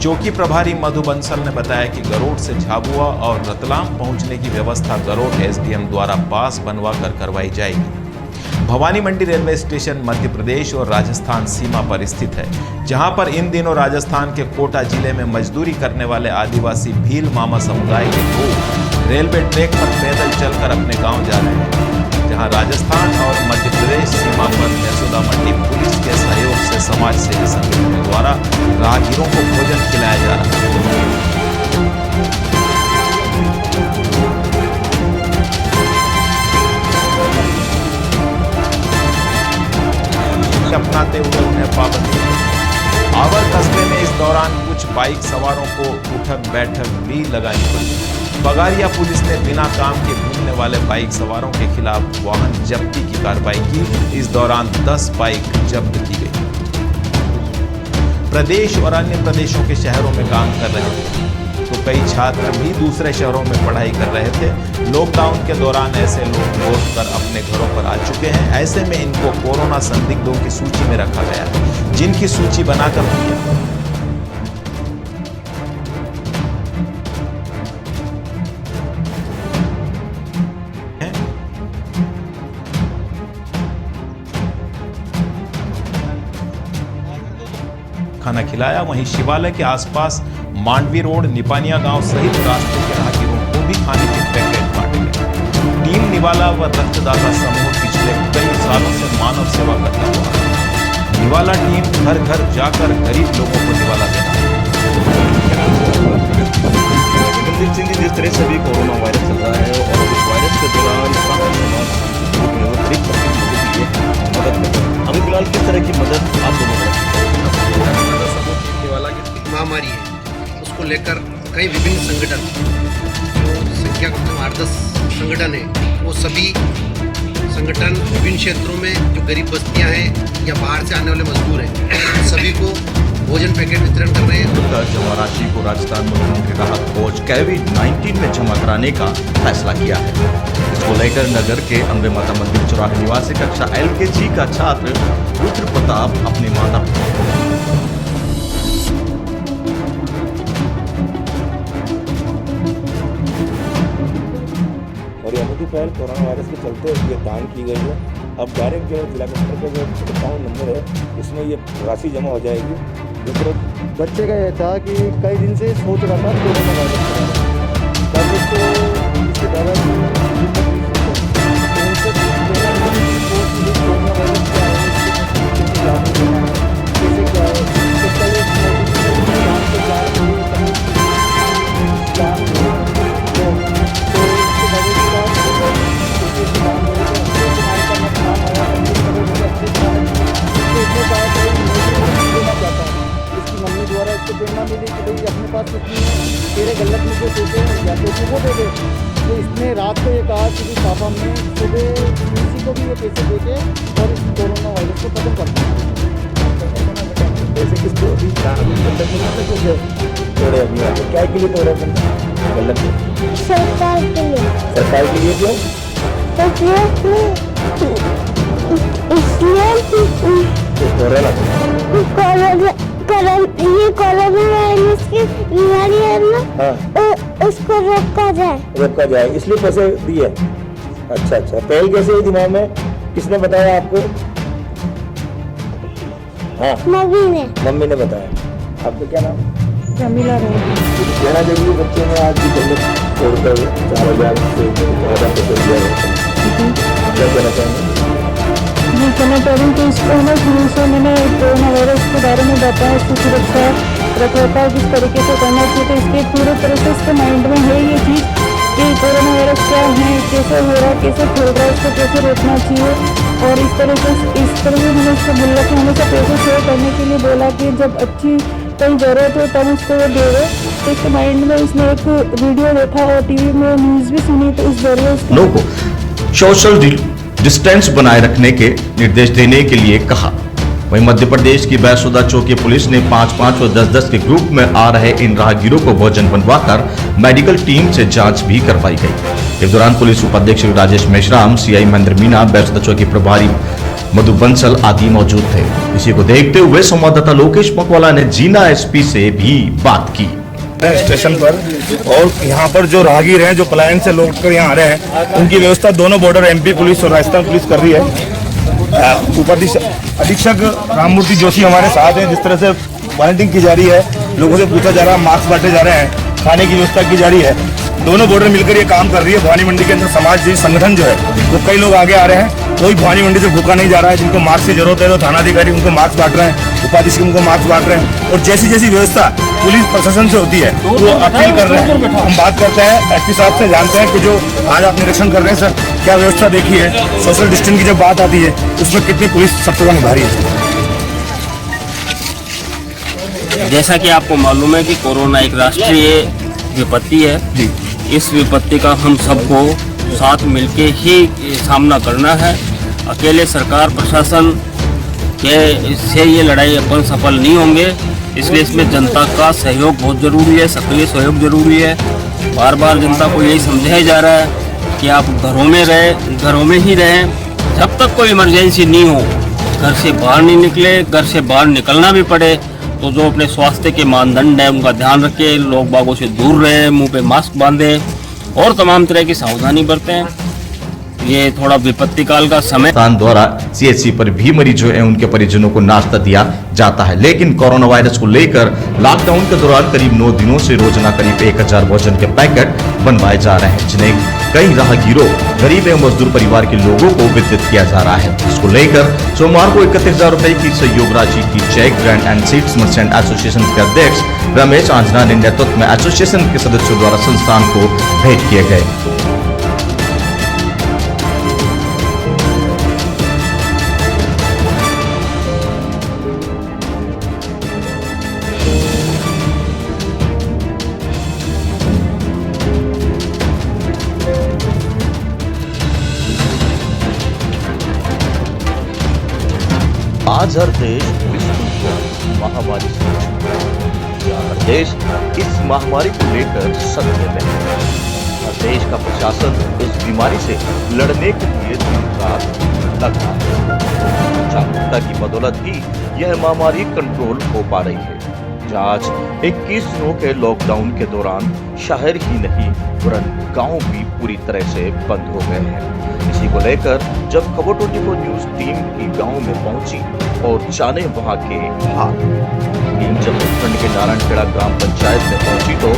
चौकी प्रभारी मधु बंसल ने बताया कि गरोट से झाबुआ और रतलाम पहुंचने की व्यवस्था गरोट एसडीएम द्वारा पास बनवा कर करवाई जाएगी। भवानी मंडी रेलवे स्टेशन मध्य प्रदेश और राजस्थान सीमा पर स्थित है, जहां पर इन दिनों राजस्थान के कोटा जिले में मजदूरी करने वाले आदिवासी भील मामा समुदाय के लोग रेलवे ट्रैक पर पैदल चलकर अपने गांव जा रहे हैं, जहां राजस्थान और मध्य प्रदेश सीमा पर भैंसोदा मंडी पुलिस के सहयोग से समाज सेवी संगठनों द्वारा राहगीरों को भोजन खिलाया जा रहा है। अपनाते हुए उन्हें पाबंदी। आवर कस्बे में इस दौरान कुछ बाइक सवारों को उठक बैठक भी लगानी पड़ी। बगारिया पुलिस ने बिना काम के घूमने वाले बाइक सवारों के खिलाफ वाहन जब्ती की कार्रवाई की। इस दौरान 10 बाइक जब्त की गई। प्रदेश और अन्य प्रदेशों के शहरों में काम कर रहे थे तो कई छात्र भी दूसरे शहरों में पढ़ाई कर रहे थे। लॉकडाउन के दौरान ऐसे लोग लौटकर अपने घरों पर आ चुके हैं। ऐसे में इनको कोरोना संदिग्धों की सूची में रखा गया है, जिनकी सूची बनाकर दिया। खाना खिलाया। वहीं शिवालय के आसपास मांडवी रोड, निपानिया गांव सहित रास्ते के राहगीरों को भी खाने के पैकेट बांटे गए। टीम निवाला व रक्तदाता समूह पिछले कई सालों से मानव सेवा करता हुआ है। निवाला टीम घर घर जाकर गरीब लोगों को निवाला देना है। जिस तरह से अभी कोरोना वायरस चल रहा है और इस वायरस के दौरान अभी फिलहाल किस तरह की मदद आप दोनों निवाला की महामारी है, उसको लेकर कई विभिन्न संगठन, जो संख्या कम 8-10 संगठन है, वो सभी संगठन विभिन्न क्षेत्रों में जो गरीब बस्तियां हैं या बाहर से आने वाले मजदूर हैं, सभी को भोजन पैकेट वितरण कर रहे हैं। जमा राशि को राजस्थान मुख्यमंत्री राहत कोष कोविड-19 में जमा कराने का फैसला किया है। इसको लेकर नगर के अम्बे माता मंदिर चौराहे निवासी कक्षा LKG का छात्र रुद्र प्रताप अपनी माता और ये अनूठी पहल कोरोना वायरस के चलते ये दान की गई है। अब डायरेक्ट जो जिला कलेक्टर का जो अकाउंट नंबर है उसमें ये राशि जमा हो जाएगी। दूसरा बच्चे का यह था कि कई दिन से सोच रहा था कोरोना वायरस के बारे में, तब उसको इसके दादाजी प्रेरणा मिली कि भाई अपने पास कितनी है, तेरे गलत में जो देते हैं या तो वो दे दे। तो इसने रात को ये कहा कि पापा मैं सुबह किसी को भी ये पैसे दे के और इस कोरोना वायरस को खत्म करता हूँ। पैसे किसको अभी तोड़े अभी क्या के लिए तोड़े गलत सरकार के लिए। सरकार के लिए क्यों? ये कोरोना वायरस की बीमारी है ना, उसको रोका जाए इसलिए पैसे दिए। अच्छा, पहल कैसे हुई दिमाग में, किसने बताया आपको? हाँ, मम्मी ने बताया। आपका क्या नाम? जमीला कहना चाहिए बच्चे में आज की गलत छोड़कर 4,000 से 14,000 पैसे दिया है, क्या कहना चाहेंगे? मैं कहना चाह रही हूँ कि इसको ना शुरू से मैंने कोरोना वायरस के बारे में बताया, इसकी सुरक्षा रखरखाव किस तरीके से करना चाहिए। तो इसके पूरे तरह से इसके माइंड में है ये चीज़ कि कोरोना वायरस क्या है, कैसे हो रहा है, कैसे फैल रहा है, इसको कैसे रोकना चाहिए। और इस तरह से मैंने उसको बोला कि हमेशा पैसे शेयर करने के लिए बोला कि जब अच्छी कहीं ज़रूरत हो तब उसको वो दे दो। तो इसके माइंड में उसने एक वीडियो देखा और TV में न्यूज़ भी सुनी, तो इस जरिए लोगों को सोशल डिस्टेंस बनाए रखने के निर्देश देने के लिए कहा। वहीं मध्य प्रदेश की बैसुदा चौकी पुलिस ने 5-5 और 10-10 के ग्रुप में आ रहे इन राहगीरों को भोजन बनवाकर मेडिकल टीम से जांच भी करवाई गई। इस दौरान पुलिस उपाध्यक्ष राजेश मेश्राम, CI महेंद्र मीना, बैसुदा चौकी प्रभारी मधु बंसल आदि मौजूद थे। इसी को देखते हुए संवाददाता लोकेश मकवाला ने जीना SP से भी बात की। स्टेशन पर और यहाँ पर जो राहगीर हैं, जो पलायन से लौट कर यहाँ आ रहे हैं, उनकी व्यवस्था दोनों बॉर्डर MP पुलिस और राजस्थान पुलिस कर रही है। अधीक्षक राममूर्ति जोशी हमारे साथ हैं। जिस तरह से वॉलंटियरिंग की जा रही है, लोगों से पूछा जा रहा है, मास्क बांटे जा रहे हैं, खाने की व्यवस्था की जा रही है। दोनों बॉर्डर मिलकर ये काम कर रही है। भवानी मंडी के अंदर समाजसेवी संगठन जो है वो कई लोग आगे आ रहे हैं। कोई भवानी मंडी से भूखा नहीं जा रहा है। जिनको मास्क की जरूरत है तो थानाधिकारी उनको मास्क बांट रहे हैं, उपाधीक्षक उनको मास्क बांट रहे हैं। और जैसी जैसी व्यवस्था पुलिस प्रशासन से होती है वो अपील कर रहे हैं। हम बात करते हैं SP साहब से, जानते हैं कि जो आज आप निरीक्षण कर रहे हैं सर, क्या व्यवस्था देखी है? सोशल डिस्टेंस की जब बात आती है उसमें कितनी पुलिस सख्ती निभा रही है? जैसा कि आपको मालूम है कि कोरोना एक राष्ट्रीय विपत्ति है। इस विपत्ति का हम सबको साथ मिलके ही सामना करना है। अकेले सरकार प्रशासन के से ये लड़ाई अपन सफल नहीं होंगे, इसलिए इसमें जनता का सहयोग बहुत ज़रूरी है, सक्रिय सहयोग ज़रूरी है। बार बार जनता को यही समझाया जा रहा है कि आप घरों में ही रहें। जब तक कोई इमरजेंसी नहीं हो, घर से बाहर नहीं निकले। घर से बाहर निकलना भी पड़े तो जो अपने स्वास्थ्य के मानदंड हैं उनका ध्यान रखें, लोग बागों से दूर रहें, मुंह पे मास्क बांधें और तमाम तरह की सावधानी बरतें। ये थोड़ा विपत्ति काल का समय संस्थान द्वारा सीएचसी पर भी मरीजों एवं उनके परिजनों को नाश्ता दिया जाता है, लेकिन कोरोना वायरस को लेकर लॉकडाउन के दौरान करीब 9 दिनों से रोजाना करीब 1000 भोजन के पैकेट बनवाए जा रहे हैं, जिन्हें कई राहगीरों, गरीब एवं मजदूर परिवार के लोगों को वितरित किया जा रहा है। इसको लेकर सोमवार को 31,000 रुपए की सहयोग राशि की cheque grand and seeds merchant association के अध्यक्ष रमेश आंजना ने नेतृत्व में एसोसिएशन के सदस्यों द्वारा संस्थान को भेंट किए गए। आज हर देश विश्व को महामारी से हर देश इस महामारी को लेकर संकट में है। हर देश का प्रशासन इस बीमारी से लड़ने के लिए दिन रात लगा है। जागरूकता की बदौलत ही यह महामारी कंट्रोल हो पा रही है। आज 21 दिनों के लॉकडाउन के दौरान शहर ही नहीं वरन गांव भी पूरी तरह से बंद हो गए हैं। इसी को लेकर जब खबर 24 न्यूज टीम की गांव में पहुंची और जाने वहां के हाल, टीम जब उत्तराखंड के नारायणखेड़ा ग्राम पंचायत में पहुंची तो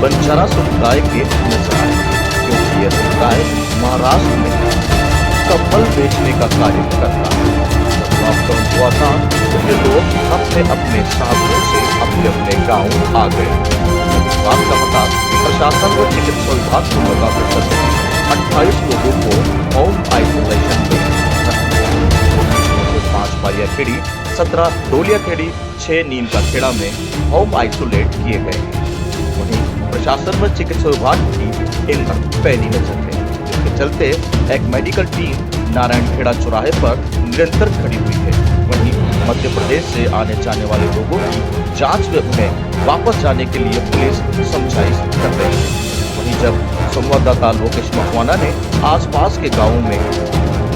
बंजारा समुदाय के नजर आए, क्योंकि यह समुदाय महाराष्ट्र में कम्बल बेचने का कार्य करता है। लॉकडाउन हुआ था तो ये लोग अपने अपने साधनों से अपने अपने गांव आ गए। बात का पता प्रशासन व चिकित्सा विभाग को लगा तो 28 लोगों को होम आइसोलेशन में 5 पारिया खेड़ी, 17 डोलिया खेड़ी, 6 नीम का खेड़ा में होम आइसोलेट किए गए हैं। वहीं प्रशासन व चिकित्सा विभाग की इन पर पहली नजर है, जिसके चलते एक मेडिकल टीम नारायणखेड़ा चौराहे पर निरंतर खड़ी हुई है। वहीं मध्य प्रदेश से आने जाने वाले लोगों की जांच में उन्हें वापस जाने के लिए पुलिस समझाइश कर रही है। वहीं जब संवाददाता लोकेश मकवाना ने आसपास के गांवों में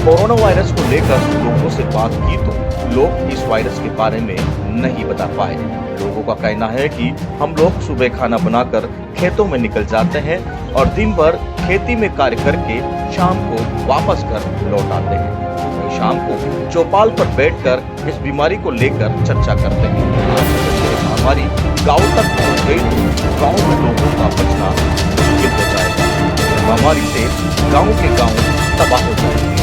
कोरोना वायरस को लेकर लोगों से बात की तो लोग इस वायरस के बारे में नहीं बता पाए। लोगों का कहना है कि हम लोग सुबह खाना बनाकर खेतों में निकल जाते हैं और दिन भर खेती में कार्य करके शाम को वापस घर लौट आते हैं। वहीं शाम को चौपाल पर बैठकर इस बीमारी को लेकर चर्चा करते हैं। आज महामारी गाँव तक पहुँच गई तो गाँव में लोगों का बचना मुश्किल हो जाएगा। महामारी से गाँव के गाँव तबाह हो जाएंगे।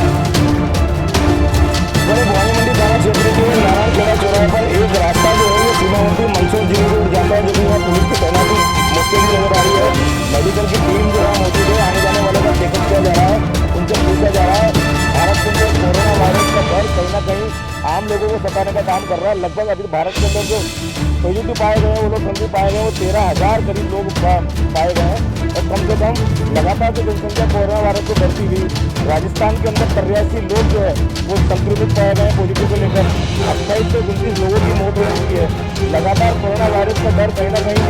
मंडी थाना क्षेत्र के नारायणखेड़ा चौराहे पर एक रास्ता जो है ये सीमावर्ती मंदसौर जिले को जाता है, जो कि यहाँ पुलिस की तैनाती मुश्किल नजर आ रही है। मेडिकल की टीम जो है मौजूद है, आने जाने वालों का चेकअप किया जा रहा है, उनसे पूछा जा रहा है। भारत के अंदर कोरोना वायरस का डर कहीं ना कहीं आम लोगों को सताने का काम कर रहा है। लगभग अभी भारत के अंदर जो पॉजिटिव पाए गए हैं वो लोग संदिग्ध पाए गए हैं, वो 13,000 करीब लोग पाए गए हैं और कम से कम लगातार जो जनसंख्या कोरोना वायरस को बढ़ती हुई राजस्थान के अंदर 83 लोग जो है वो संक्रमित पाए गए हैं पॉजिटिव को लेकर। 28 से 29 लोगों की मौत हो चुकी है। लगातार कोरोना वायरस का डर कहीं ना कहीं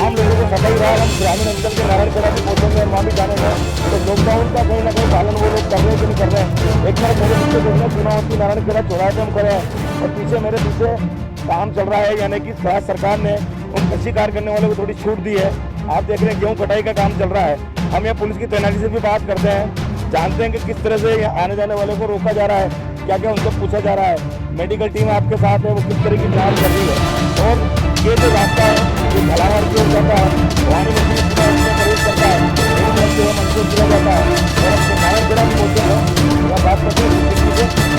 आम लोगों को सता ही रहा है। हम ग्रामीण अंचल के नारायणखेड़ा की पहुंचेंगे और वहाँ भी जानेंगे तो लॉकडाउन का कहीं ना कहीं पालन वो लोग कर रहे हैं कि नहीं कर रहे हैं। एक तरफ मेरे पीछे देखना सीमावर्ती नारायणखेड़ा चौराहे पर हम खड़े हैं और पीछे मेरे पीछे काम चल रहा है, यानी कि राज्य सरकार ने उन कृषि कार्य करने वालों को थोड़ी छूट दी है। आप देख रहे हैं गेहूं कटाई का काम चल रहा है। हम यहाँ पुलिस की तैनाती से भी बात करते हैं, जानते हैं कि किस तरह से आने जाने वालों को रोका जा रहा है, क्या क्या उनसे पूछा जा रहा है। मेडिकल टीम आपके साथ है, वो किस तरह की जांच कर रही है। और ये जो रास्ता है ये झालावाड़ की ओर जाता है, वाणी मंदिर प्रवेश करता है, मंसूर जिला जाता है और अपने नारायणखेड़ा की पहुंचे हैं। बात करते हैं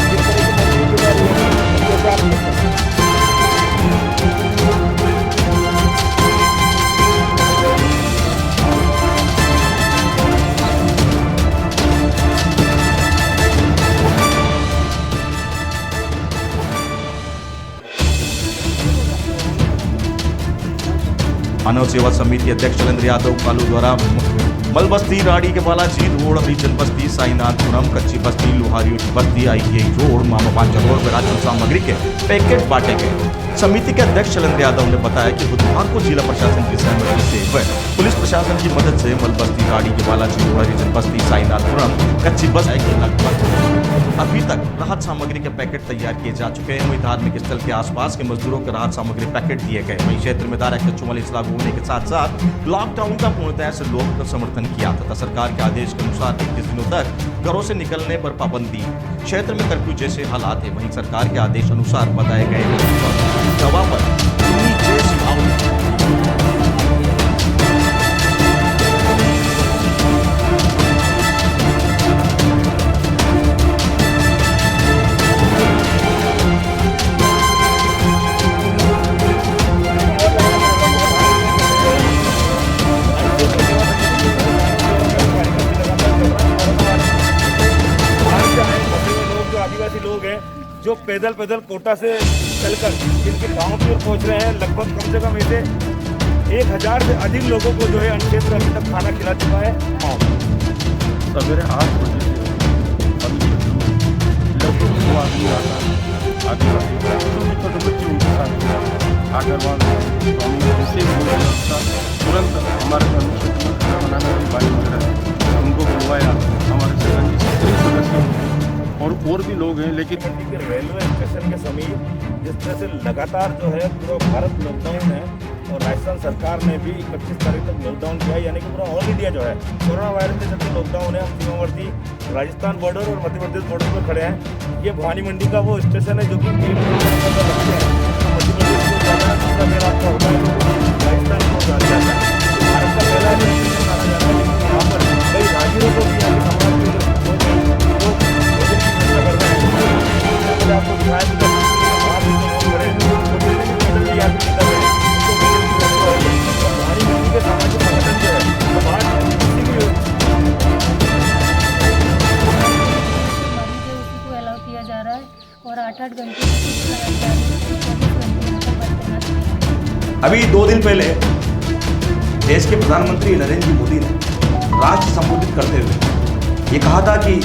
किस तरह की मंदिर की जा रही है। मानव सेवा समिति अध्यक्ष चलेंद्र यादव कालू द्वारा मलबस्ती, राड़ी के बालाजी रोड, हरिजन बस्ती, साईनाथपुरम, कच्ची बस्ती, लोहारी बस्ती, ITI रोड, मामा पांचा रोड में राशन सामग्री के पैकेट बांटे गए। समिति के अध्यक्ष चलेंद्र यादव ने बताया कि बुधवार को जिला प्रशासन की सहमति से व पुलिस प्रशासन की मदद से मलबस्ती, राड़ी के बालाजी रोड, हरिजन बस्ती, साईनाथपुरम, कच्ची बस्ती लगभग अभी तक राहत सामग्री के पैकेट तैयार किए जा चुके हैं। वहीं धार्मिक स्थल के आसपास के मजदूरों को राहत सामग्री पैकेट दिए गए। वहीं क्षेत्र में धारा 144 लागू होने के साथ साथ लॉकडाउन का पूर्णतः से लोगों का समर्थन किया तथा सरकार के आदेश के अनुसार 21 दिनों तक घरों से निकलने पर पाबंदी। क्षेत्र में कर्फ्यू जैसे हालात है। वहीं सरकार के आदेश अनुसार बताए गए दवा पर जो पैदल कोटा से चलकर जिनके गांव की ओर पहुंच रहे हैं, लगभग कम से कम ऐसे 1000 से अधिक लोगों को जो है अन्नक्षेत्र अभी तक खाना खिला चुका है। सवेरे 8 बजे लगभग 100 आदमी आता आदिवासी छोटे बच्चे उनके साथ आकर तुरंत हमारे अनुक्षेत्र में खाना बनाने वाली बाई वगैरह है उनको बुलवाया। हमारे संगठन के 30 सदस्य और भी लोग हैं। लेकिन रेलवे स्टेशन के समीप जिस तरह से लगातार जो है पूरा भारत लॉकडाउन है और राजस्थान सरकार ने भी 25 तारीख तक लॉकडाउन किया, यानी कि पूरा ऑल इंडिया जो है कोरोना वायरस के चलते लॉकडाउन है। हम सीमावर्ती राजस्थान बॉर्डर और मध्य प्रदेश बॉर्डर पर खड़े हैं। ये भवानी मंडी का वो स्टेशन है जो कि मध्य प्रदेश को जाना है, दूसरा मेरा आपका होता है राजस्थान को जाना जाता है। भारत का पहला स्टेशन माना जाता है, लेकिन यहाँ पर कई राहगीरों को भी आगे आपको दिखाया किया जा रहा है और 8-8 घंटे अभी 2 दिन पहले देश के प्रधानमंत्री नरेंद्र मोदी ने राष्ट्र संबोधित करते हुए ये कहा था कि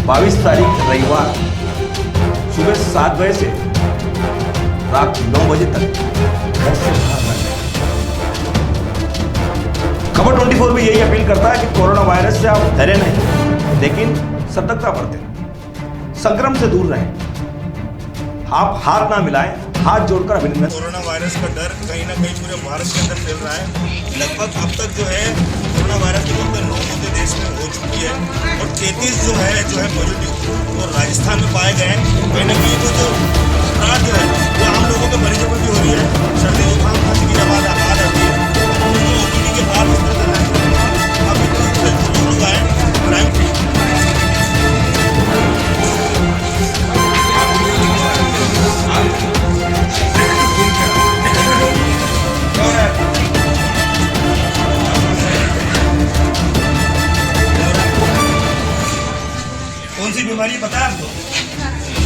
22 तारीख रविवार सुबह 7 बजे से रात 9 बजे तक घर से बाहर न जाएं। खबर 24 भी यही अपील करता है कि कोरोना वायरस से आप डरे नहीं, लेकिन सतर्कता बरतें, संक्रमण से दूर रहें, आप हाथ ना मिलाएं, हाथ जोड़कर अभिनंदन। कोरोना वायरस का डर कहीं ना कहीं पूरे भारत के अंदर फैल रहा है। लगभग अब तक जो है कोरोना वायरस के अंदर 9 मौतें देश में हो चुकी है और 33 जो है पॉजिटिव और राजस्थान में पाए गए हैं। कहीं ना कहीं जो अपराध जो है वो आम लोगों के मरीजों पर भी हो रही है। सर्दी जुकाम खांसी की आवाज़ आती है ओपीडी के बाद अब लोग आए क्राइम फ्री। कौन सी बीमारी पता है आपको?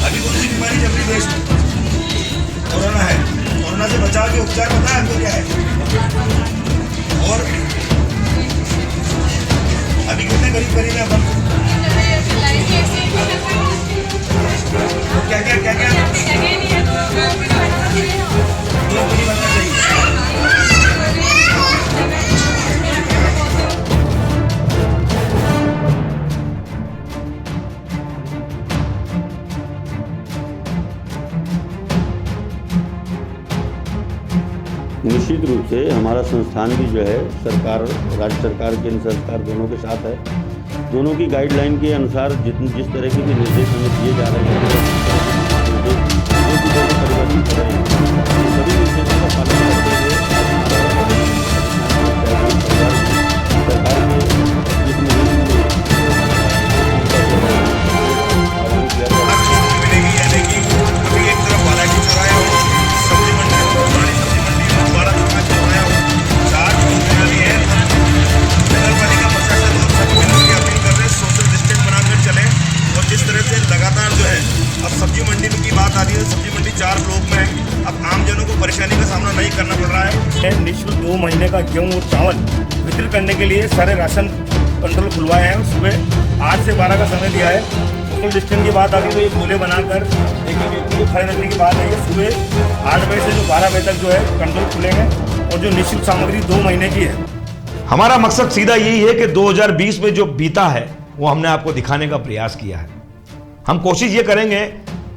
अभी कौन सी बीमारी चल रही देश में? कोरोना है। कोरोना से बचाव के उपचार पता है आपको क्या है? और अभी कितने करीब है अपन? क्या निश्चित रूप से हमारा संस्थान भी जो है सरकार, राज्य सरकार, केंद्र सरकार दोनों के साथ है। दोनों की गाइडलाइन के अनुसार जिस तरह के भी निर्देश हमें दिए जा रहे हैं, परिवर्तन कर रहे हैं, सभी निर्देशों का पालन करते हुए सरकार के इस मुहिम में आह्वान किया जा रहा लगातार जो है अब सब्जी मंडी की बात आ रही है। सब्जी मंडी 4 ब्लॉक में है। अब आम जनों को परेशानी का सामना नहीं करना पड़ रहा है। निःशुल्क 2 महीने का गेहूँ और चावल वितरित करने के लिए सारे राशन कंट्रोल खुलवाए हैं। सुबह 8 से 12 का समय दिया है। सोशल डिस्टेंस की बात आ रही है तो ये गोले बनाकर एक व्यक्ति को खड़े रखने की बात है। सुबह 8 बजे से जो 12 बजे तक जो है कंट्रोल खुलेंगे और जो निःशुल्क सामग्री 2 महीने की है। हमारा मकसद सीधा यही है कि 2020 में जो बीता है वो हमने आपको दिखाने का प्रयास किया है। हम कोशिश ये करेंगे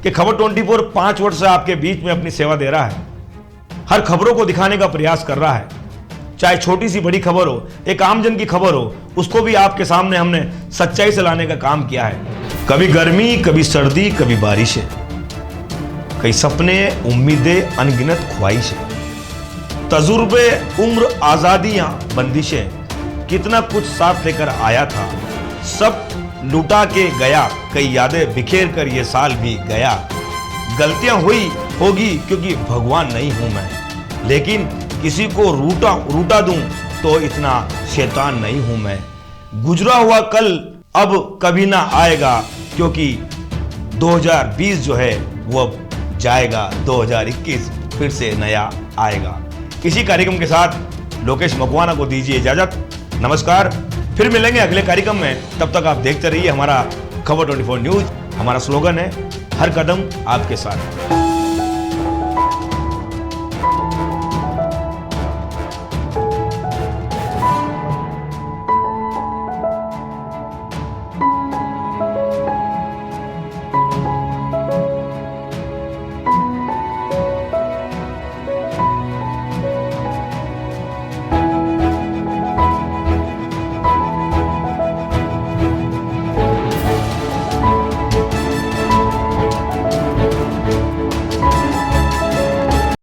कि खबर 24 5 वर्ष से आपके बीच में अपनी सेवा दे रहा है, हर खबरों को दिखाने का प्रयास कर रहा है, चाहे छोटी सी बड़ी खबर हो, एक आमजन की खबर हो, उसको भी आपके सामने हमने सच्चाई से लाने का काम किया है। कभी गर्मी, कभी सर्दी, कभी बारिशें, कई सपने, उम्मीदें, अनगिनत ख्वाहिशें, तजुर्बे, उम्र, आजादियां, बंदिशें, कितना कुछ साथ लेकर आया था, सब लुटा के गया, कई यादें बिखेर कर ये साल भी गया। गलतियां हुई होगी क्योंकि भगवान नहीं हूं मैं, लेकिन किसी को रूटा दूं तो इतना शैतान नहीं हूं मैं। गुजरा हुआ कल अब कभी ना आएगा, क्योंकि 2020 जो है वो अब जाएगा, 2021 फिर से नया आएगा। इसी कार्यक्रम के साथ लोकेश मकवाना को दीजिए इजाजत। नमस्कार, फिर मिलेंगे अगले कार्यक्रम में। तब तक आप देखते रहिए हमारा खबर 24 न्यूज। हमारा स्लोगन है, हर कदम आपके साथ।